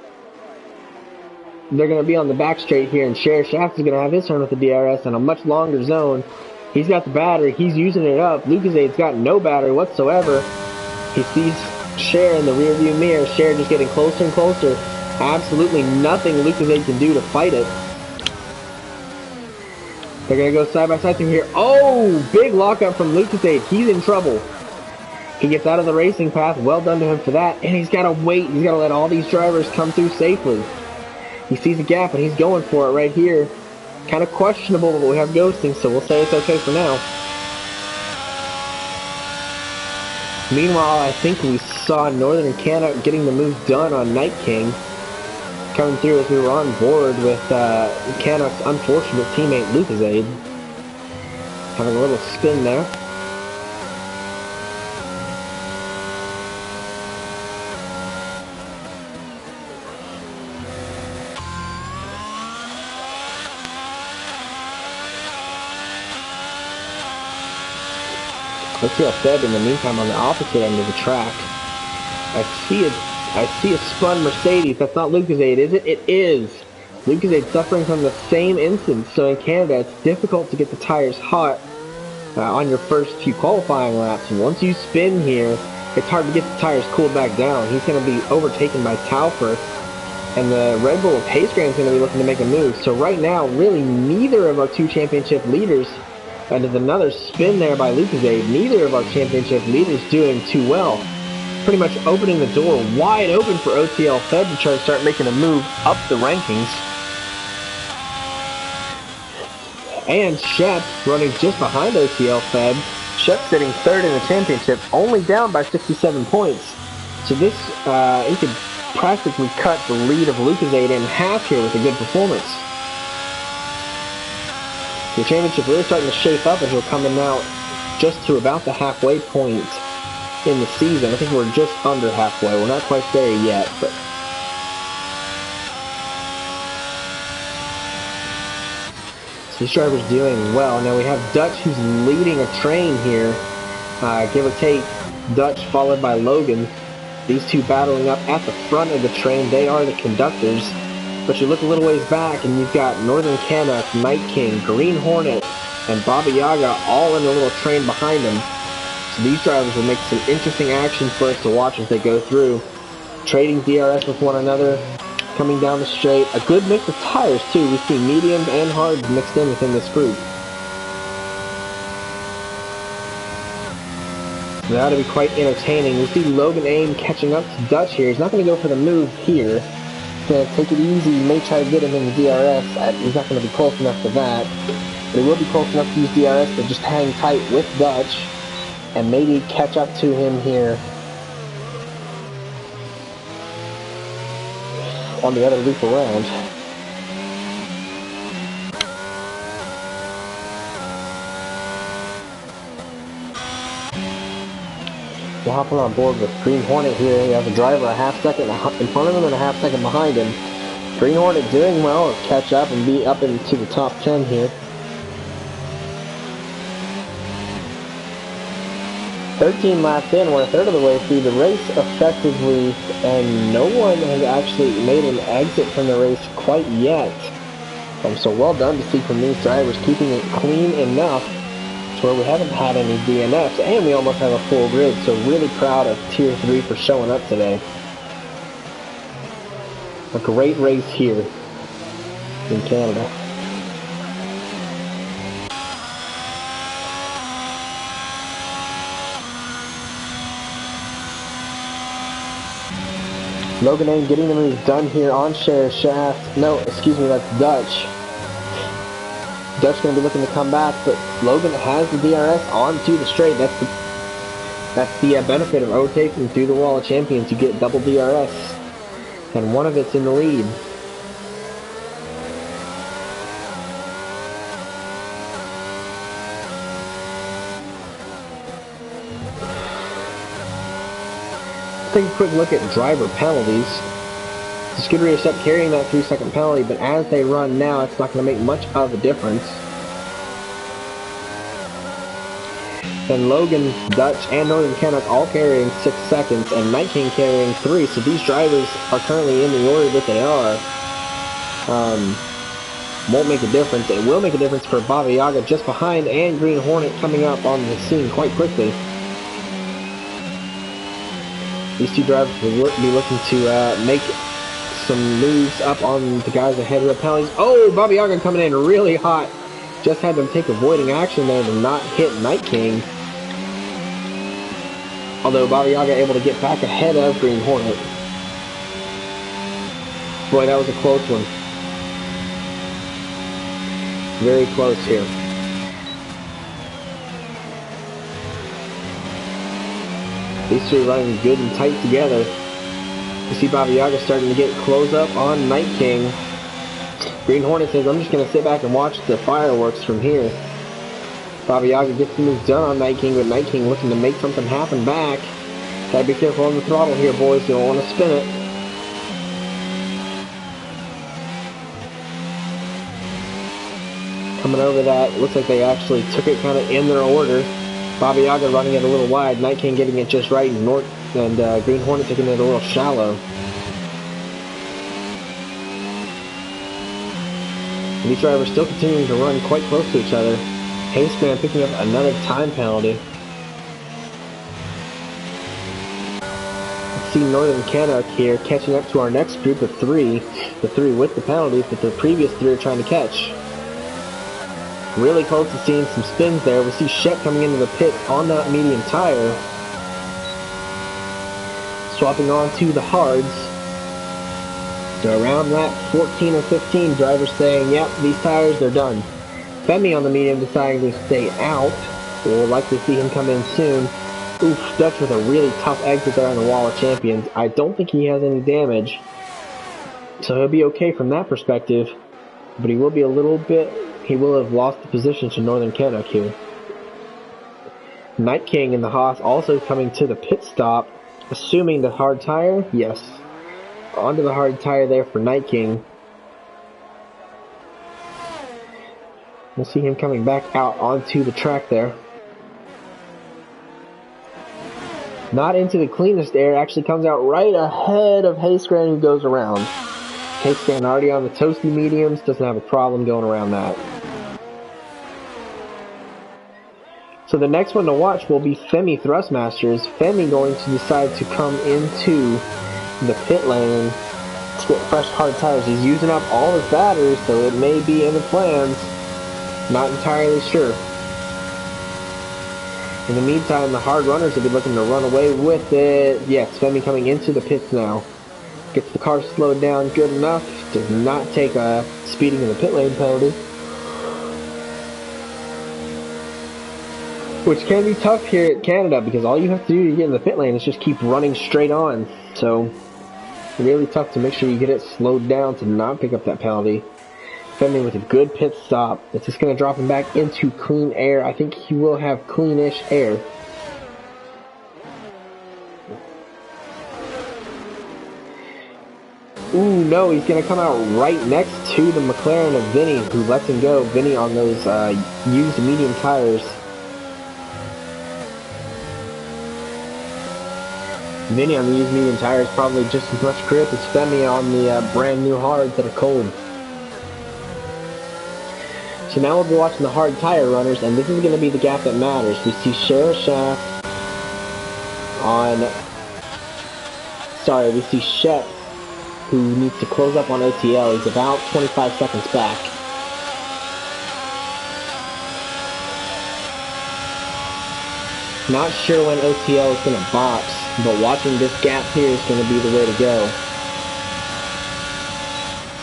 They're going to be on the back straight here, and Cher's Shaft is going to have his turn with the DRS in a much longer zone. He's got the battery. He's using it up. Lucasade's got no battery whatsoever. He sees Cher in the rearview mirror. Cher just getting closer and closer. Absolutely nothing Lucasade can do to fight it. They're going to go side by side through here. Oh, big lockup from Lucasade. He's in trouble. He gets out of the racing path. Well done to him for that. And he's got to wait. He's got to let all these drivers come through safely. He sees a gap and he's going for it right here. Kind of questionable, but we have ghosting, so we'll say it's okay for now. Meanwhile, I think we saw Northern Canada getting the move done on Night King. Coming through as we were on board with Canada's unfortunate teammate Lucasade. Having a little spin there. Let's see how Feb in the meantime on the opposite end of the track. I see a spun Mercedes. That's not Lucasade, is it? It is. Lucasade suffering from the same instance. So in Canada, it's difficult to get the tires hot on your first few qualifying laps. And once you spin here, it's hard to get the tires cooled back down. He's going to be overtaken by Taufer. And the Red Bull Pace Grand is going to be looking to make a move. So right now, really neither of our two championship leaders. And there's another spin there by Lucasade. Neither of our championship leaders doing too well. Pretty much opening the door wide open for OTL Fed to try to start making a move up the rankings. And Shep running just behind OTL Fed. Shep sitting third in the championship, only down by 67 points. So this, he could practically cut the lead of Lucasade in half here with a good performance. The championship really starting to shape up as we're coming out just to about the halfway point in the season. I think we're just under halfway. We're not quite there yet, but so these drivers doing well. Now we have Dutch who's leading a train here, give or take. Dutch followed by Logan. These two battling up at the front of the train. They are the conductors. But you look a little ways back, and you've got Northern Canuck, Night King, Green Hornet, and Baba Yaga all in a little train behind them. So these drivers will make some interesting actions for us to watch as they go through. Trading DRS with one another, coming down the straight. A good mix of tires, too. We see mediums and hards mixed in within this group. So that ought to be quite entertaining. We see Logan Aim catching up to Dutch here. He's not going to go for the move here. He's going to take it easy. He may try to get him in the DRS. He's not going to be close enough for that. But he will be close enough to use DRS to just hang tight with Dutch and maybe catch up to him here on the other loop around. We're hopping on board with Green Hornet here. You have a driver a half second in front of him and a half second behind him. Green Hornet doing well to catch up and be up into the top 10 here. 13 laps in, we're a third of the way through the race effectively, and no one has actually made an exit from the race quite yet. So well done to see from these drivers, keeping it clean enough to where we haven't had any DNFs, and we almost have a full grid, so really proud of Tier 3 for showing up today. A great race here in Canada. Logan Aim getting the move done here on Cher Shaft. No, excuse me, that's Dutch. Dutch going to be looking to come back, but Logan has the DRS onto the straight. That's the benefit of overtaking through the wall of champions. You get double DRS, and one of it's in the lead. Take a quick look at driver penalties. The Scuderia is up carrying that 3-second penalty, but as they run now, it's not going to make much of a difference. And Logan, Dutch, and Northern Canuck all carrying 6 seconds, and Night King carrying 3. So these drivers are currently in the order that they are. Won't make a difference. It will make a difference for Baba Yaga just behind, and Green Hornet coming up on the scene quite quickly. These two drivers will be looking to make some moves up on the guys ahead of the penalties. Oh, Baba Yaga coming in really hot. Just had them take avoiding action there to not hit Night King. Although Baba Yaga able to get back ahead of Green Hornet. Boy, that was a close one. Very close here. These two are running good and tight together. You see Baba Yaga starting to get close up on Night King. Green Hornet says, I'm just going to sit back and watch the fireworks from here. Baba Yaga gets the move done on Night King, but Night King looking to make something happen back. Gotta be careful on the throttle here, boys. You don't want to spin it. Coming over that, looks like they actually took it kind of in their order. Baba Yaga running it a little wide, Night King getting it just right, and Green Hornet taking it a little shallow. And these drivers still continuing to run quite close to each other. Hasteman picking up another time penalty. Let's see Northern Canuck here catching up to our next group of 3. The 3 with the penalties that the previous 3 are trying to catch. Really close to seeing some spins there. We see Shet coming into the pit on that medium tire. Swapping on to the hards. So around lap 14 or 15, drivers saying, yep, these tires, they're done. Femi on the medium deciding to stay out. We'll likely see him come in soon. Oof, Dutch with a really tough exit there on the wall of champions. I don't think he has any damage. So he'll be okay from that perspective. But he will be a little bit... He will have lost the position to Northern Canuck here. Night King and the Haas also coming to the pit stop. Assuming the hard tire? Yes. Onto the hard tire there for Night King. We'll see him coming back out onto the track there. Not into the cleanest air, actually comes out right ahead of Hayscran, who goes around. Hayscran already on the toasty mediums, doesn't have a problem going around that. So the next one to watch will be Femi Thrustmasters. Femi going to decide to come into the pit lane to get fresh hard tires. He's using up all his batteries, so it may be in the plans. Not entirely sure. In the meantime, the hard runners will be looking to run away with it. Yes, Femi coming into the pits now. Gets the car slowed down good enough. Does not take a speeding in the pit lane penalty. Which can be tough here at Canada, because all you have to do to get in the pit lane is just keep running straight on. So, really tough to make sure you get it slowed down to not pick up that penalty. Femi with a good pit stop. It's just going to drop him back into clean air. I think he will have cleanish air. Ooh, no, he's going to come out right next to the McLaren of Vinny, who lets him go. Vinny on those used medium tires. Vinny on the used medium tires probably just as much grip as Femi on the brand new hards that are cold. So now we'll be watching the hard tire runners, and this is going to be the gap that matters. We see Shaft on... Sorry, we see Shep, who needs to close up on OTL. He's about 25 seconds back. Not sure when OTL is going to box, but watching this gap here is going to be the way to go.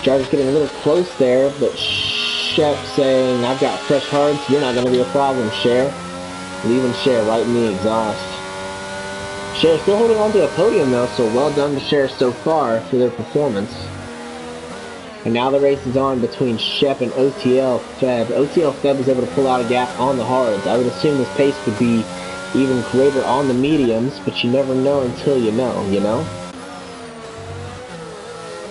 Driver's getting a little close there, but Shep saying, I've got fresh hards, you're not going to be a problem, Cher. Leaving Cher right in the exhaust. Cher still holding on to a podium though, so well done to Cher so far for their performance. And now the race is on between Shep and OTL Feb. OTL Feb was able to pull out a gap on the hards. I would assume this pace would be even greater on the mediums, but you never know until you know, you know?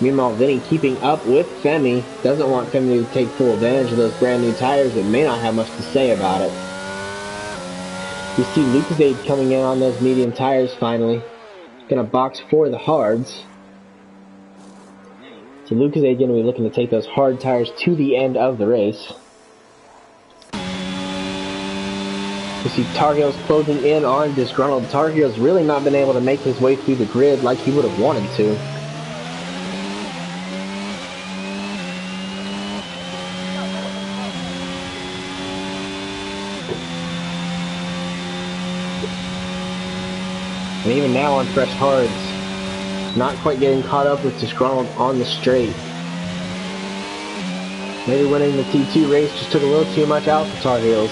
Meanwhile, Vinny keeping up with Femi, doesn't want Femi to take full advantage of those brand new tires that may not have much to say about it. We see Lucasade coming in on those medium tires finally. Gonna box for the hards. So Lucasade gonna be looking to take those hard tires to the end of the race. We see Tar Heels closing in on disgruntled. Tar Heels really not been able to make his way through the grid like he would have wanted to. And even now on fresh hards, not quite getting caught up with disgruntled on the straight. Maybe winning the T2 race just took a little too much out for Tar Heels.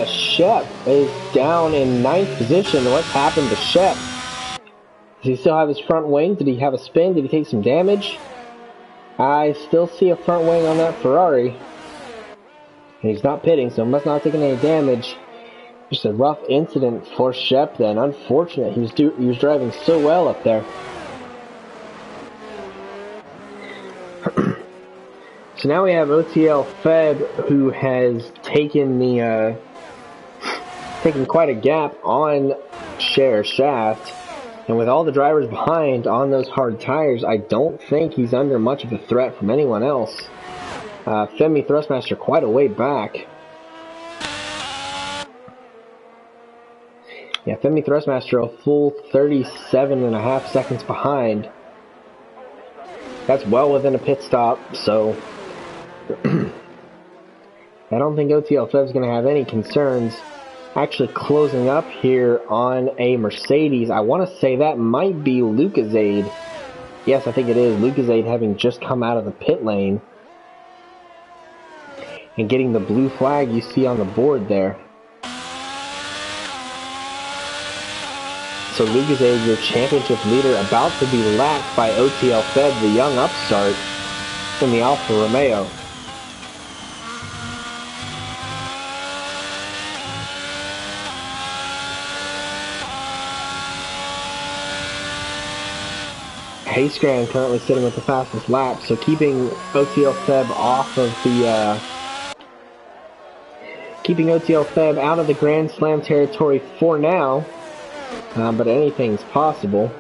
Shep is down in 9th position. What's happened to Shep? Does he still have his front wing? Did he have a spin? Did he take some damage? I still see a front wing on that Ferrari. And he's not pitting, so must not have taken any damage. Just a rough incident for Shep then. Unfortunate. He was driving so well up there. So now we have OTL Feb, who has taken quite a gap on Cher Shaft. And with all the drivers behind on those hard tires, I don't think he's under much of a threat from anyone else. Femi Thrustmaster quite a way back. Yeah, Femi Thrustmaster a full 37.5 seconds behind. That's well within a pit stop, so I don't think OTL Feb's going to have any concerns. Actually closing up here on a Mercedes. I want to say that might be Lucasade. Yes, I think it is. Lucasade having just come out of the pit lane. And getting the blue flag you see on the board there. So Lucasade, your championship leader, about to be lapped by OTL Feb, the young upstart, in the Alfa Romeo. Hayscran currently sitting with the fastest lap, so keeping OTL Feb off of the keeping OTL Feb out of the Grand Slam territory for now, but anything's possible.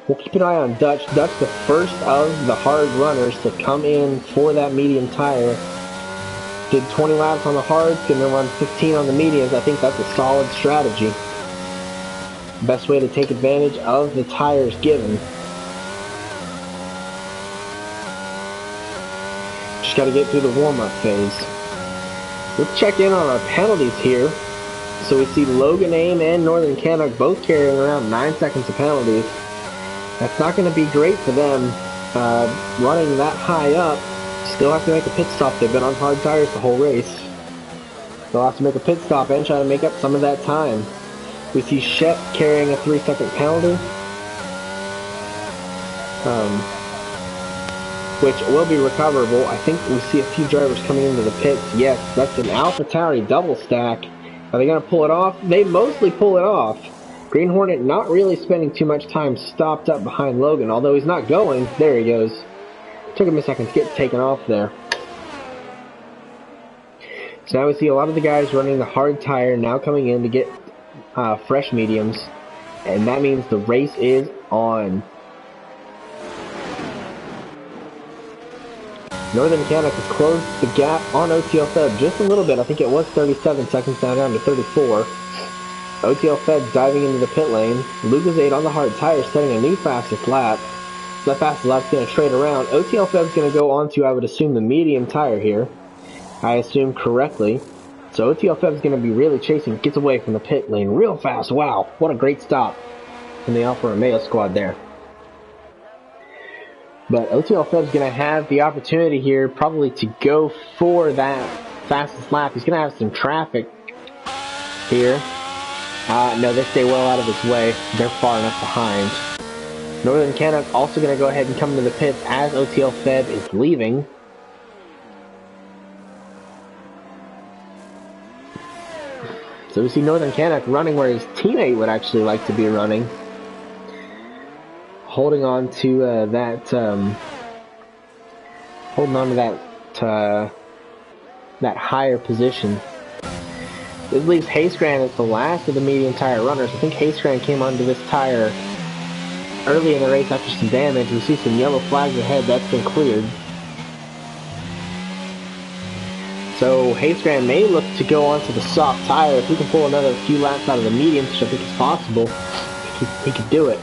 We'll keep an eye on Dutch. Dutch, the first of the hard runners to come in for that medium tire. Did 20 laps on the hards, gonna run 15 on the mediums. I think that's a solid strategy. Best way to take advantage of the tires given. Just got to get through the warm-up phase. Let's check in on our penalties here. So we see Logan Aim and Northern Canuck both carrying around 9 seconds of penalties. That's not going to be great for them running that high up. Still have to make a pit stop. They've been on hard tires the whole race. They'll have to make a pit stop and try to make up some of that time. We see Shep carrying a 3-second penalty, which will be recoverable. I think we see a few drivers coming into the pits. Yes, that's an AlphaTauri double stack. Are they going to pull it off? They mostly pull it off. Green Hornet not really spending too much time stopped up behind Logan, although he's not going. There he goes. Took him a second to get taken off there. So now we see a lot of the guys running the hard tire now coming in to get fresh mediums, and that means the race is on. Northern Canuck has closed the gap on OTL Fed just a little bit. I think it was 37 seconds, now down to 34. OTL Fed diving into the pit lane. Lucasade on the hard tire, setting a new fastest lap. So that fastest lap's going to trade around. OTL Fed's going to go on to, I would assume, the medium tire here. I assume correctly. So OTL Feb's going to be really chasing, gets away from the pit lane real fast. Wow, what a great stop from the Alfa Romeo squad there. But OTL Feb's going to have the opportunity here probably to go for that fastest lap. He's going to have some traffic here. No, they stay well out of his way. They're far enough behind. Northern Canuck also going to go ahead and come to the pits as OTL Feb is leaving. So we see Northern Canuck running where his teammate would actually like to be running. Holding on to that higher position. This leaves Hayscran as the last of the medium tire runners. I think Hayscran came onto this tire early in the race after some damage. We see some yellow flags ahead. That's been cleared. So Hayscran may look to go onto the soft tire. If we can pull another few laps out of the mediums, which I think is possible, he could do it.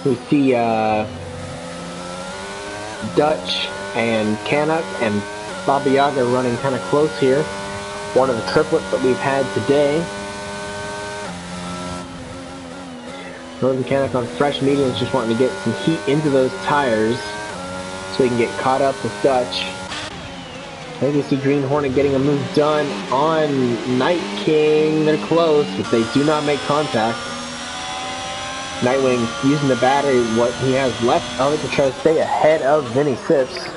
We see Dutch and Canuck and Baba Yaga running kind of close here. One of the triplets that we've had today. Northern Canuck on fresh mediums, just wanting to get some heat into those tires so we can get caught up with Dutch. I think we see Green Hornet getting a move done on Night King. They're close, but they do not make contact. Nightwing using the battery, what he has left of it, to try to stay ahead of Vinny Sips.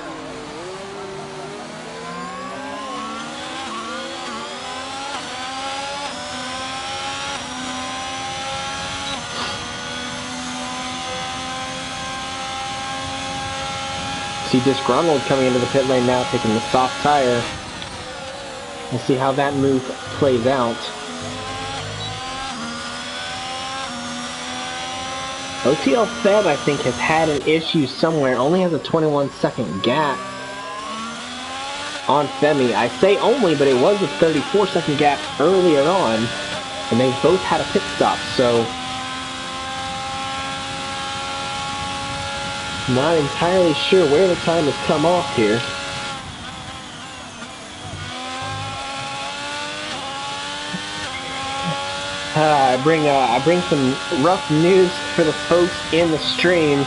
See Disgruntled coming into the pit lane now, taking the soft tire. We'll see how that move plays out. OTL Feb, I think, has had an issue somewhere. Only has a 21-second gap on Femi. I say only, but it was a 34-second gap earlier on, and they both had a pit stop, so not entirely sure where the time has come off here. I bring some rough news for the folks in the stream.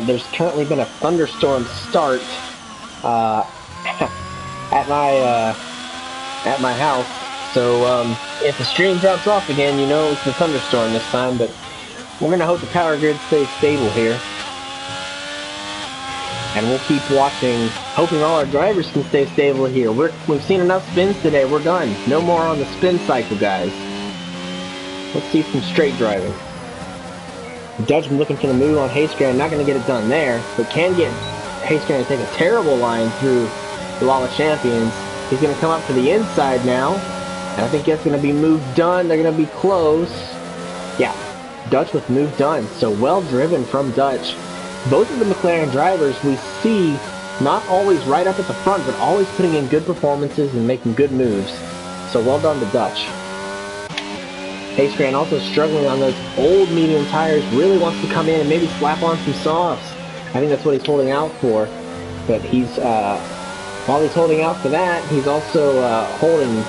There's currently been a thunderstorm start at my house. So if the stream drops off again, you know it's the thunderstorm this time. But we're gonna hope the power grid stays stable here, and we'll keep watching, hoping all our drivers can stay stable here. We've seen enough spins today. We're done. No more on the spin cycle, guys. Let's see some straight driving. Dutchman looking for the move on Hayscran. Not going to get it done there, but can get Hayscran to take a terrible line through the Wall of Champions. He's going to come up to the inside now, and I think that's going to be move done. They're going to be close. Yeah, Dutch with move done. So well driven from Dutch. Both of the McLaren drivers we see not always right up at the front, but always putting in good performances and making good moves. So well done to Dutch. Hayescran also struggling on those old medium tires, really wants to come in and maybe slap on some softs. I think that's what he's holding out for. But he's, while he's holding out for that, he's also holding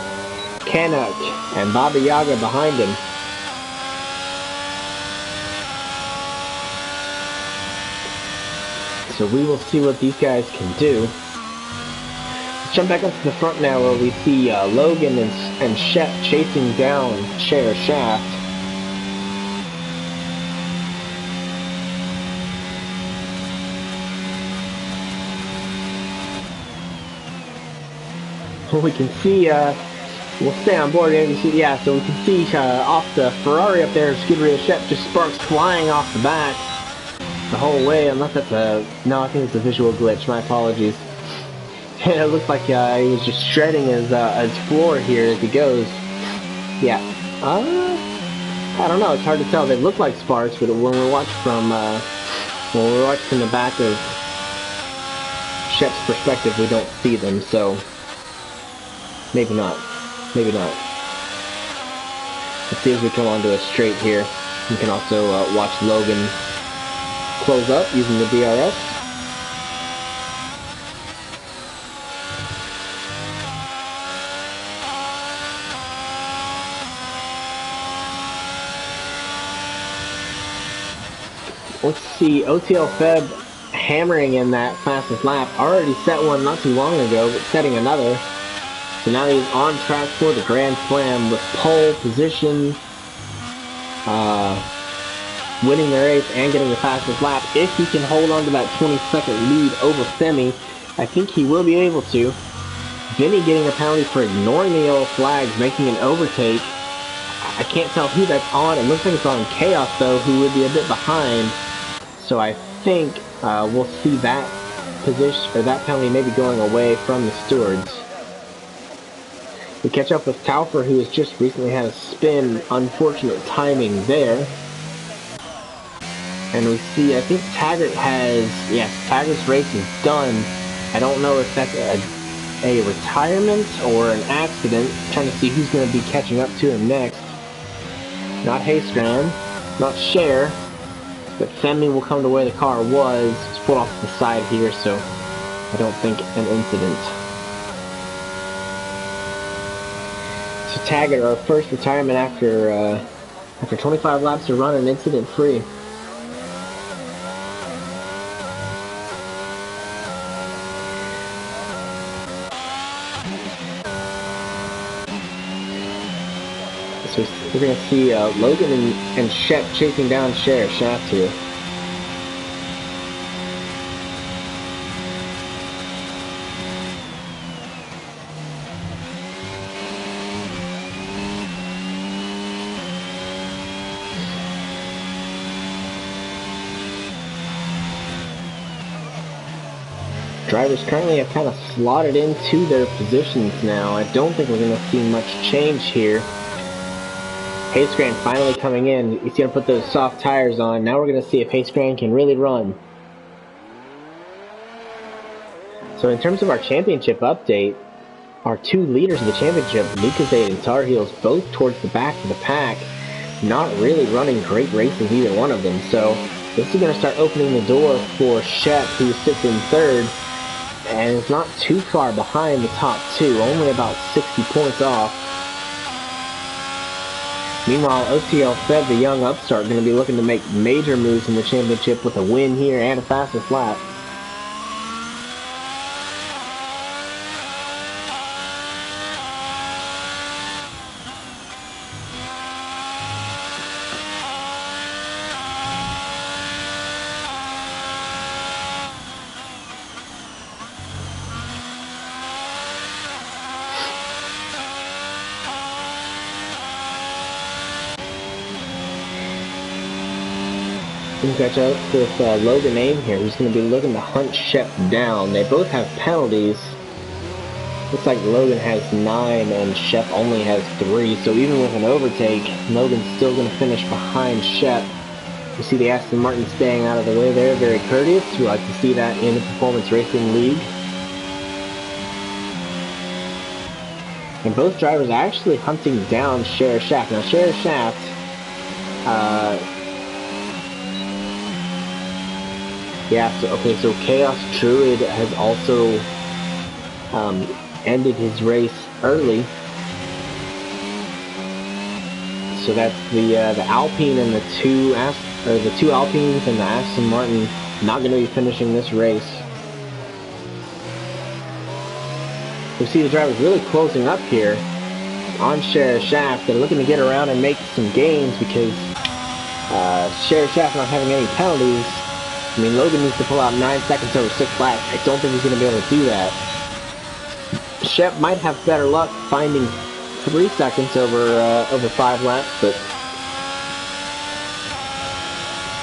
Canuck and Baba Yaga behind him. So we will see what these guys can do. Let's jump back up to the front now where we see Logan and Shep chasing down Cher Shaft. Well, we can see, we'll stay on board here. Yeah, so we can see off the Ferrari up there, Skid Row Shep, just sparks flying off the back the whole way, unless that's a, no, I think it's a visual glitch, my apologies. It looks like he was just shredding his floor here as he goes. Yeah, I don't know, it's hard to tell. They look like sparks, but when we watch from the back of Shep's perspective, we don't see them, so maybe not. Maybe not. Let's see as we come onto a straight here. You can also watch Logan close up using the DRS. Let's see, OTL Feb hammering in that fastest lap. Already set one not too long ago, but setting another. So now he's on track for the Grand Slam with pole position, winning the race and getting the fastest lap. If he can hold on to that 20-second lead over Femi, I think he will be able to. Vinny getting a penalty for ignoring the yellow flags, making an overtake. I can't tell who that's on. It looks like it's on Chaos, though, who would be a bit behind. So I think we'll see that position, or that penalty maybe going away from the stewards. We catch up with Taufer, who has just recently had a spin. Unfortunate timing there. And we see, I think Taggart has, yes, Taggart's race is done. I don't know if that's a retirement or an accident. I'm trying to see who's going to be catching up to him next. Not Haystrand, not Cher, but Femi will come to where the car was. It's pulled off to the side here, so I don't think an incident. So Taggart, our first retirement after 25 laps to run and incident free. So we're going to see Logan and Shep chasing down Cher Shaft here. Drivers currently have kind of slotted into their positions now. I don't think we're going to see much change here. Hayescran finally coming in. He's going to put those soft tires on. Now we're going to see if Hayescran can really run. So in terms of our championship update, our two leaders of the championship, Lucasade and Tar Heels, both towards the back of the pack, not really running great races, either one of them. So this is going to start opening the door for Shep, who sits in third, and is not too far behind the top two, only about 60 points off. Meanwhile, OTL Fed, the young upstart, going to be looking to make major moves in the championship with a win here and a fastest lap. We catch up with Logan Aim here, who's going to be looking to hunt Shep down. They both have penalties. Looks like Logan has 9 and Shep only has 3. So even with an overtake, Logan's still going to finish behind Shep. You see the Aston Martin staying out of the way there, very courteous. We like to see that in the Performance Racing League. And both drivers are actually hunting down Share Shaft. Now Share Shaft, so Chaos Druid has also ended his race early. So that's the Alpine and the two Alpines and the Aston Martin not going to be finishing this race. We see the drivers really closing up here on Share Shaft. They're looking to get around and make some gains because Share Shaft not having any penalties. I mean, Logan needs to pull out 9 seconds over 6 laps. I don't think he's going to be able to do that. Shep might have better luck finding 3 seconds over 5 laps, but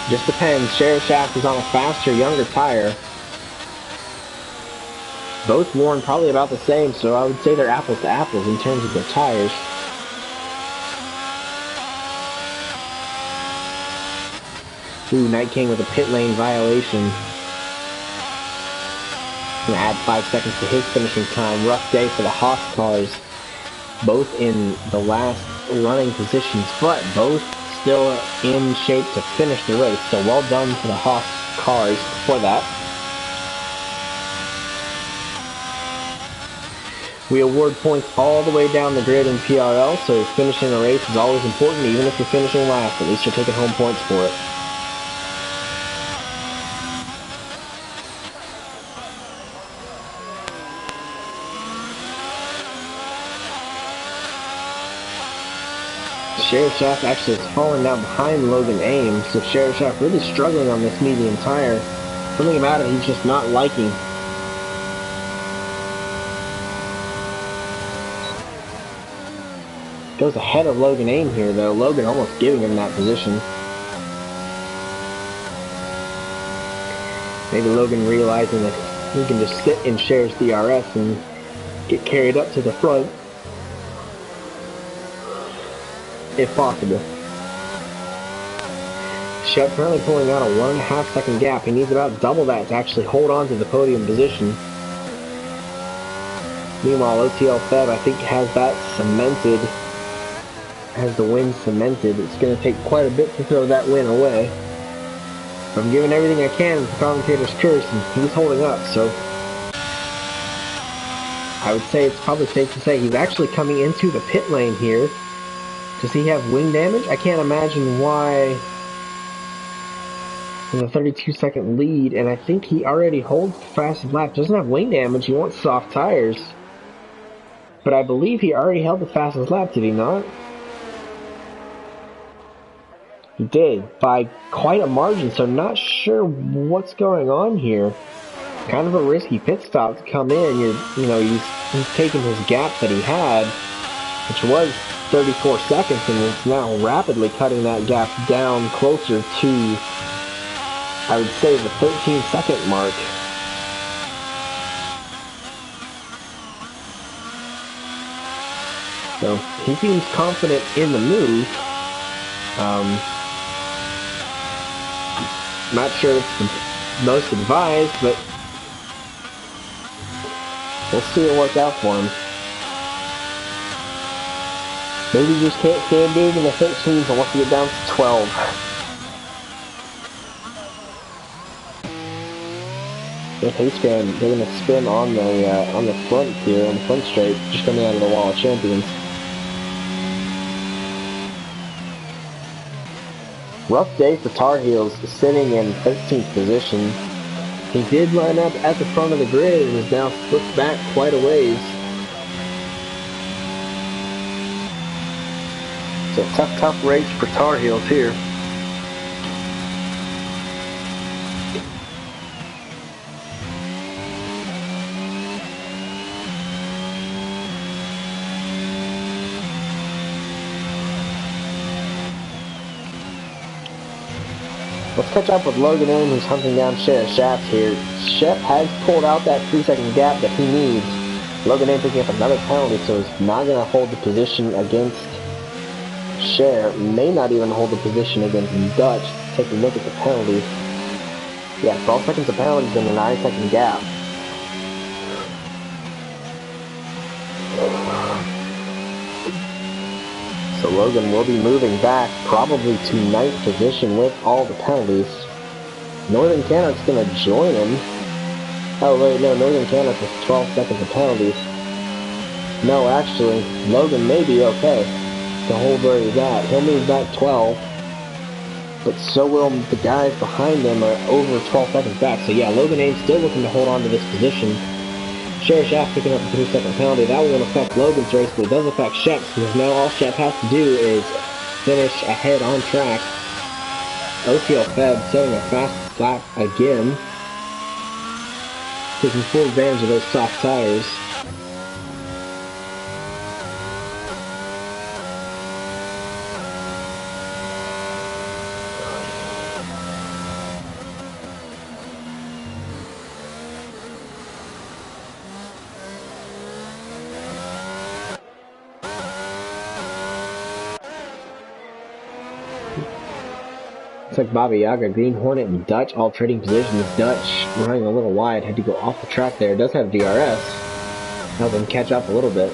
just depends. Share Shaft is on a faster, younger tire. Both worn probably about the same, so I would say they're apples to apples in terms of their tires. Ooh, Night King with a pit lane violation. Gonna add 5 seconds to his finishing time. Rough day for the Haas cars. Both in the last running positions, but both still in shape to finish the race. So well done to the Haas cars for that. We award points all the way down the grid in PRL, so finishing a race is always important, even if you're finishing last. At least you're taking home points for it. Share Shaft actually is falling down behind Logan Ames, so Share Shaft really struggling on this medium tire. Something about it he's just not liking. Goes ahead of Logan Ames here though. Logan almost giving him that position. Maybe Logan realizing that he can just sit in Share's DRS and get carried up to the front, if possible. Shep currently pulling out a 1.5 second gap. He needs about double that to actually hold on to the podium position. Meanwhile, OTL Feb, I think, has that cemented, has the win cemented. It's going to take quite a bit to throw that win away. I'm giving everything I can with the commentator's curse, and he's holding up, so I would say it's probably safe to say he's actually coming into the pit lane here. Does he have wing damage? I can't imagine why. In a 32-second lead, and I think he already holds the fastest lap. Doesn't have wing damage. He wants soft tires. But I believe he already held the fastest lap, did he not? He did, by quite a margin, so not sure what's going on here. Kind of a risky pit stop to come in. He's taking his gap that he had, which was 34 seconds, and it's now rapidly cutting that gap down closer to, I would say, the 13-second mark. So he seems confident in the move. Not sure it's the most advised, but we'll see it work out for him. Maybe he just can't stand being in the 13s and wants to get down to 12. The pace band, they're going to spin on the front here, on the front straight, just coming out of the Wall of Champions. Rough day for Tar Heels, sitting in 13th position. He did line up at the front of the grid and is now flipped back quite a ways. So tough race for Tar Heels here. Let's catch up with Logan Ames, who's hunting down Shep here. Shep has pulled out that 3-second gap that he needs. Logan Aim picking up another penalty, so he's not going to hold the position against Cher. May not even hold the position against Dutch. Take a look at the penalties. Yeah, 12 seconds of penalties in a 9-second gap. So Logan will be moving back probably to 9th position with all the penalties. Northern Canada's going to join him. Oh wait, no, Northern Canada has 12 seconds of penalties. No, actually, Logan may be okay to hold where he's at. He'll move back 12, but so will the guys behind him are over 12 seconds back. So yeah, Logan Ames still looking to hold on to this position. Cher Shaft picking up a 3-second penalty. That won't affect Logan's race, but it does affect Shep's, because now all Shep has to do is finish ahead on track. OTL Feb setting a fast lap again, taking full advantage of those soft tires. Looks like Baba Yaga, Green Hornet, and Dutch all trading positions. Dutch running a little wide, had to go off the track there. Does have DRS. Help him catch up a little bit.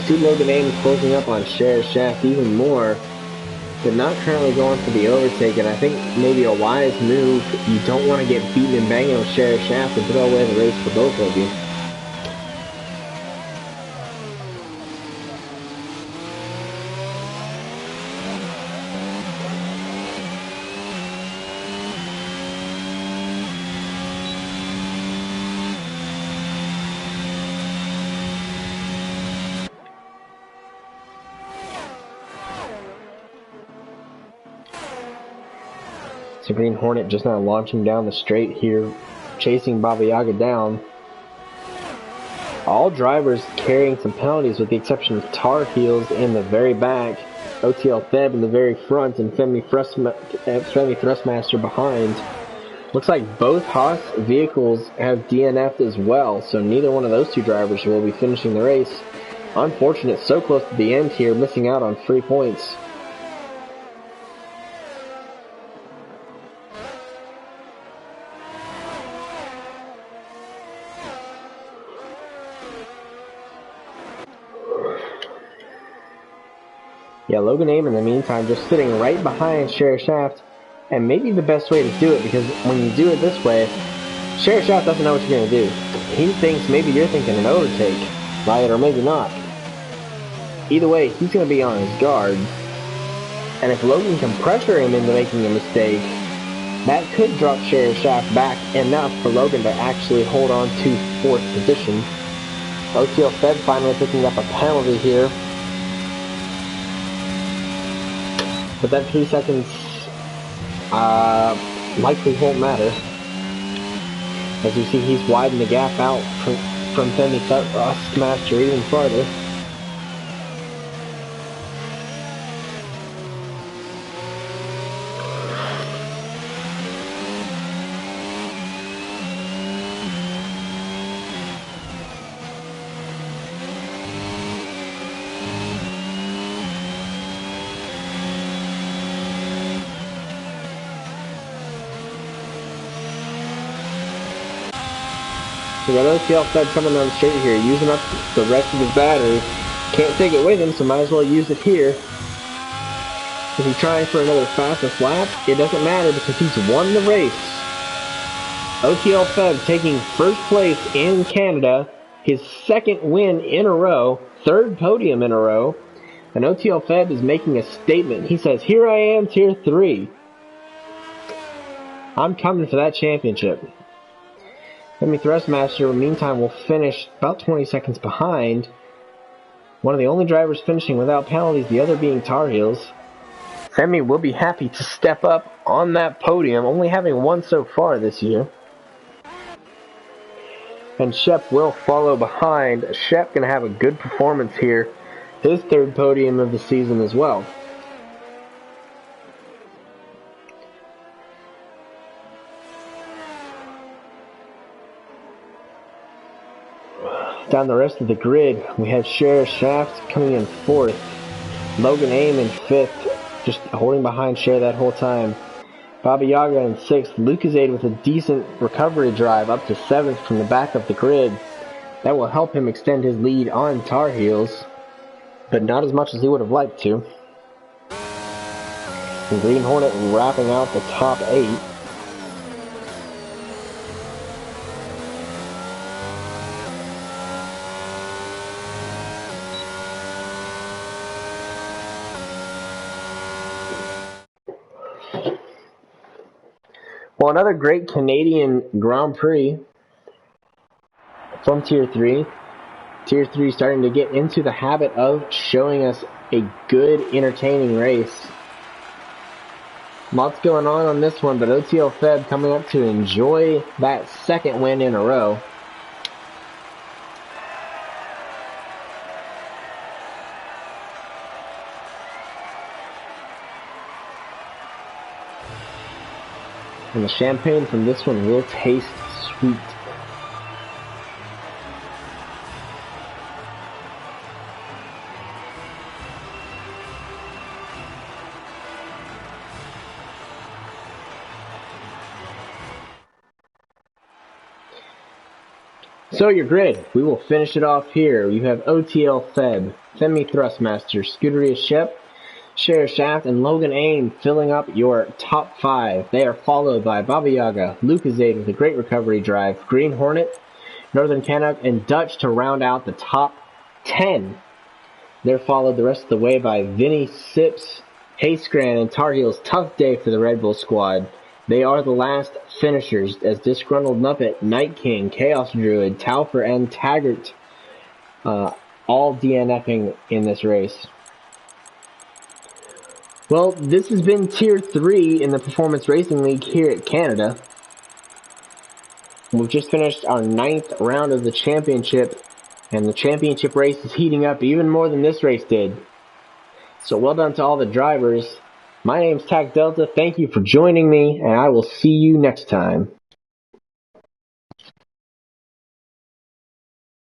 See Logan Ames closing up on Cher Shaft even more, but not currently going for the overtake, and I think maybe a wise move. You don't want to get beaten and banging with Cher Shaft and throw away the race for both of you. So Green Hornet just now launching down the straight here, chasing Baba Yaga down. All drivers carrying some penalties with the exception of Tar Heels in the very back, OTL Feb in the very front, and Femi Thrustmaster behind. Looks like both Haas vehicles have DNF'd as well, so neither one of those two drivers will be finishing the race. Unfortunate, so close to the end here, missing out on free points. Yeah, Logan Aim in the meantime just sitting right behind Cher Shaft, and maybe the best way to do it, because when you do it this way, Cher Shaft doesn't know what you're going to do. He thinks maybe you're thinking an overtake, right, or maybe not. Either way, he's going to be on his guard, and if Logan can pressure him into making a mistake, that could drop Cher Shaft back enough for Logan to actually hold on to 4th position. OTL Fed finally picking up a penalty here. But that 3 seconds likely won't matter. As you see, he's widened the gap out from Femi Thrustmaster even farther. We got OTL Fed coming down the straight here, using up the rest of his battery. Can't take it with him, so might as well use it here. Is he trying for another fastest lap? It doesn't matter because he's won the race. OTL Fed taking 1st place in Canada, his 2nd win in a row, 3rd podium in a row, and OTL Fed is making a statement. He says, "Here I am, Tier 3. I'm coming for that championship." Femi Thrustmaster, meantime, will finish about 20 seconds behind. One of the only drivers finishing without penalties, the other being Tar Heels. Femi will be happy to step up on that podium, only having won so far this year. And Shep will follow behind. Shep going to have a good performance here. His third podium of the season as well. Down the rest of the grid, we have Sheriff Shaft coming in 4th. Logan Aim in 5th, just holding behind Cher that whole time. Baba Yaga in 6th. Lucasade with a decent recovery drive up to 7th from the back of the grid. That will help him extend his lead on Tar Heels, but not as much as he would have liked to. And Green Hornet wrapping out the top 8. Well, another great Canadian Grand Prix from Tier 3. Tier 3 starting to get into the habit of showing us a good, entertaining race. Lots going on this one, but OTL Feb coming up to enjoy that second win in a row. And the champagne from this one will taste sweet. So your grid, we will finish it off here. You have OTL Feb, Femi Thrustmaster, Scuderia Shep, Sheriff Shaft, and Logan Aim filling up your top 5. They are followed by Baba Yaga, Lucasade with a great recovery drive, Green Hornet, Northern Canuck, and Dutch to round out the top 10. They're followed the rest of the way by Vinny Sips, Hayscran, and Tar Heels. Tough day for the Red Bull squad. They are the last finishers as Disgruntled Muppet, Night King, Chaos Druid, Taufer, and Taggart all DNFing in this race. Well, this has been Tier 3 in the Performance Racing League here at Canada. We've just finished our 9th round of the championship, and the championship race is heating up even more than this race did. So well done to all the drivers. My name's Tac Delta. Thank you for joining me, and I will see you next time.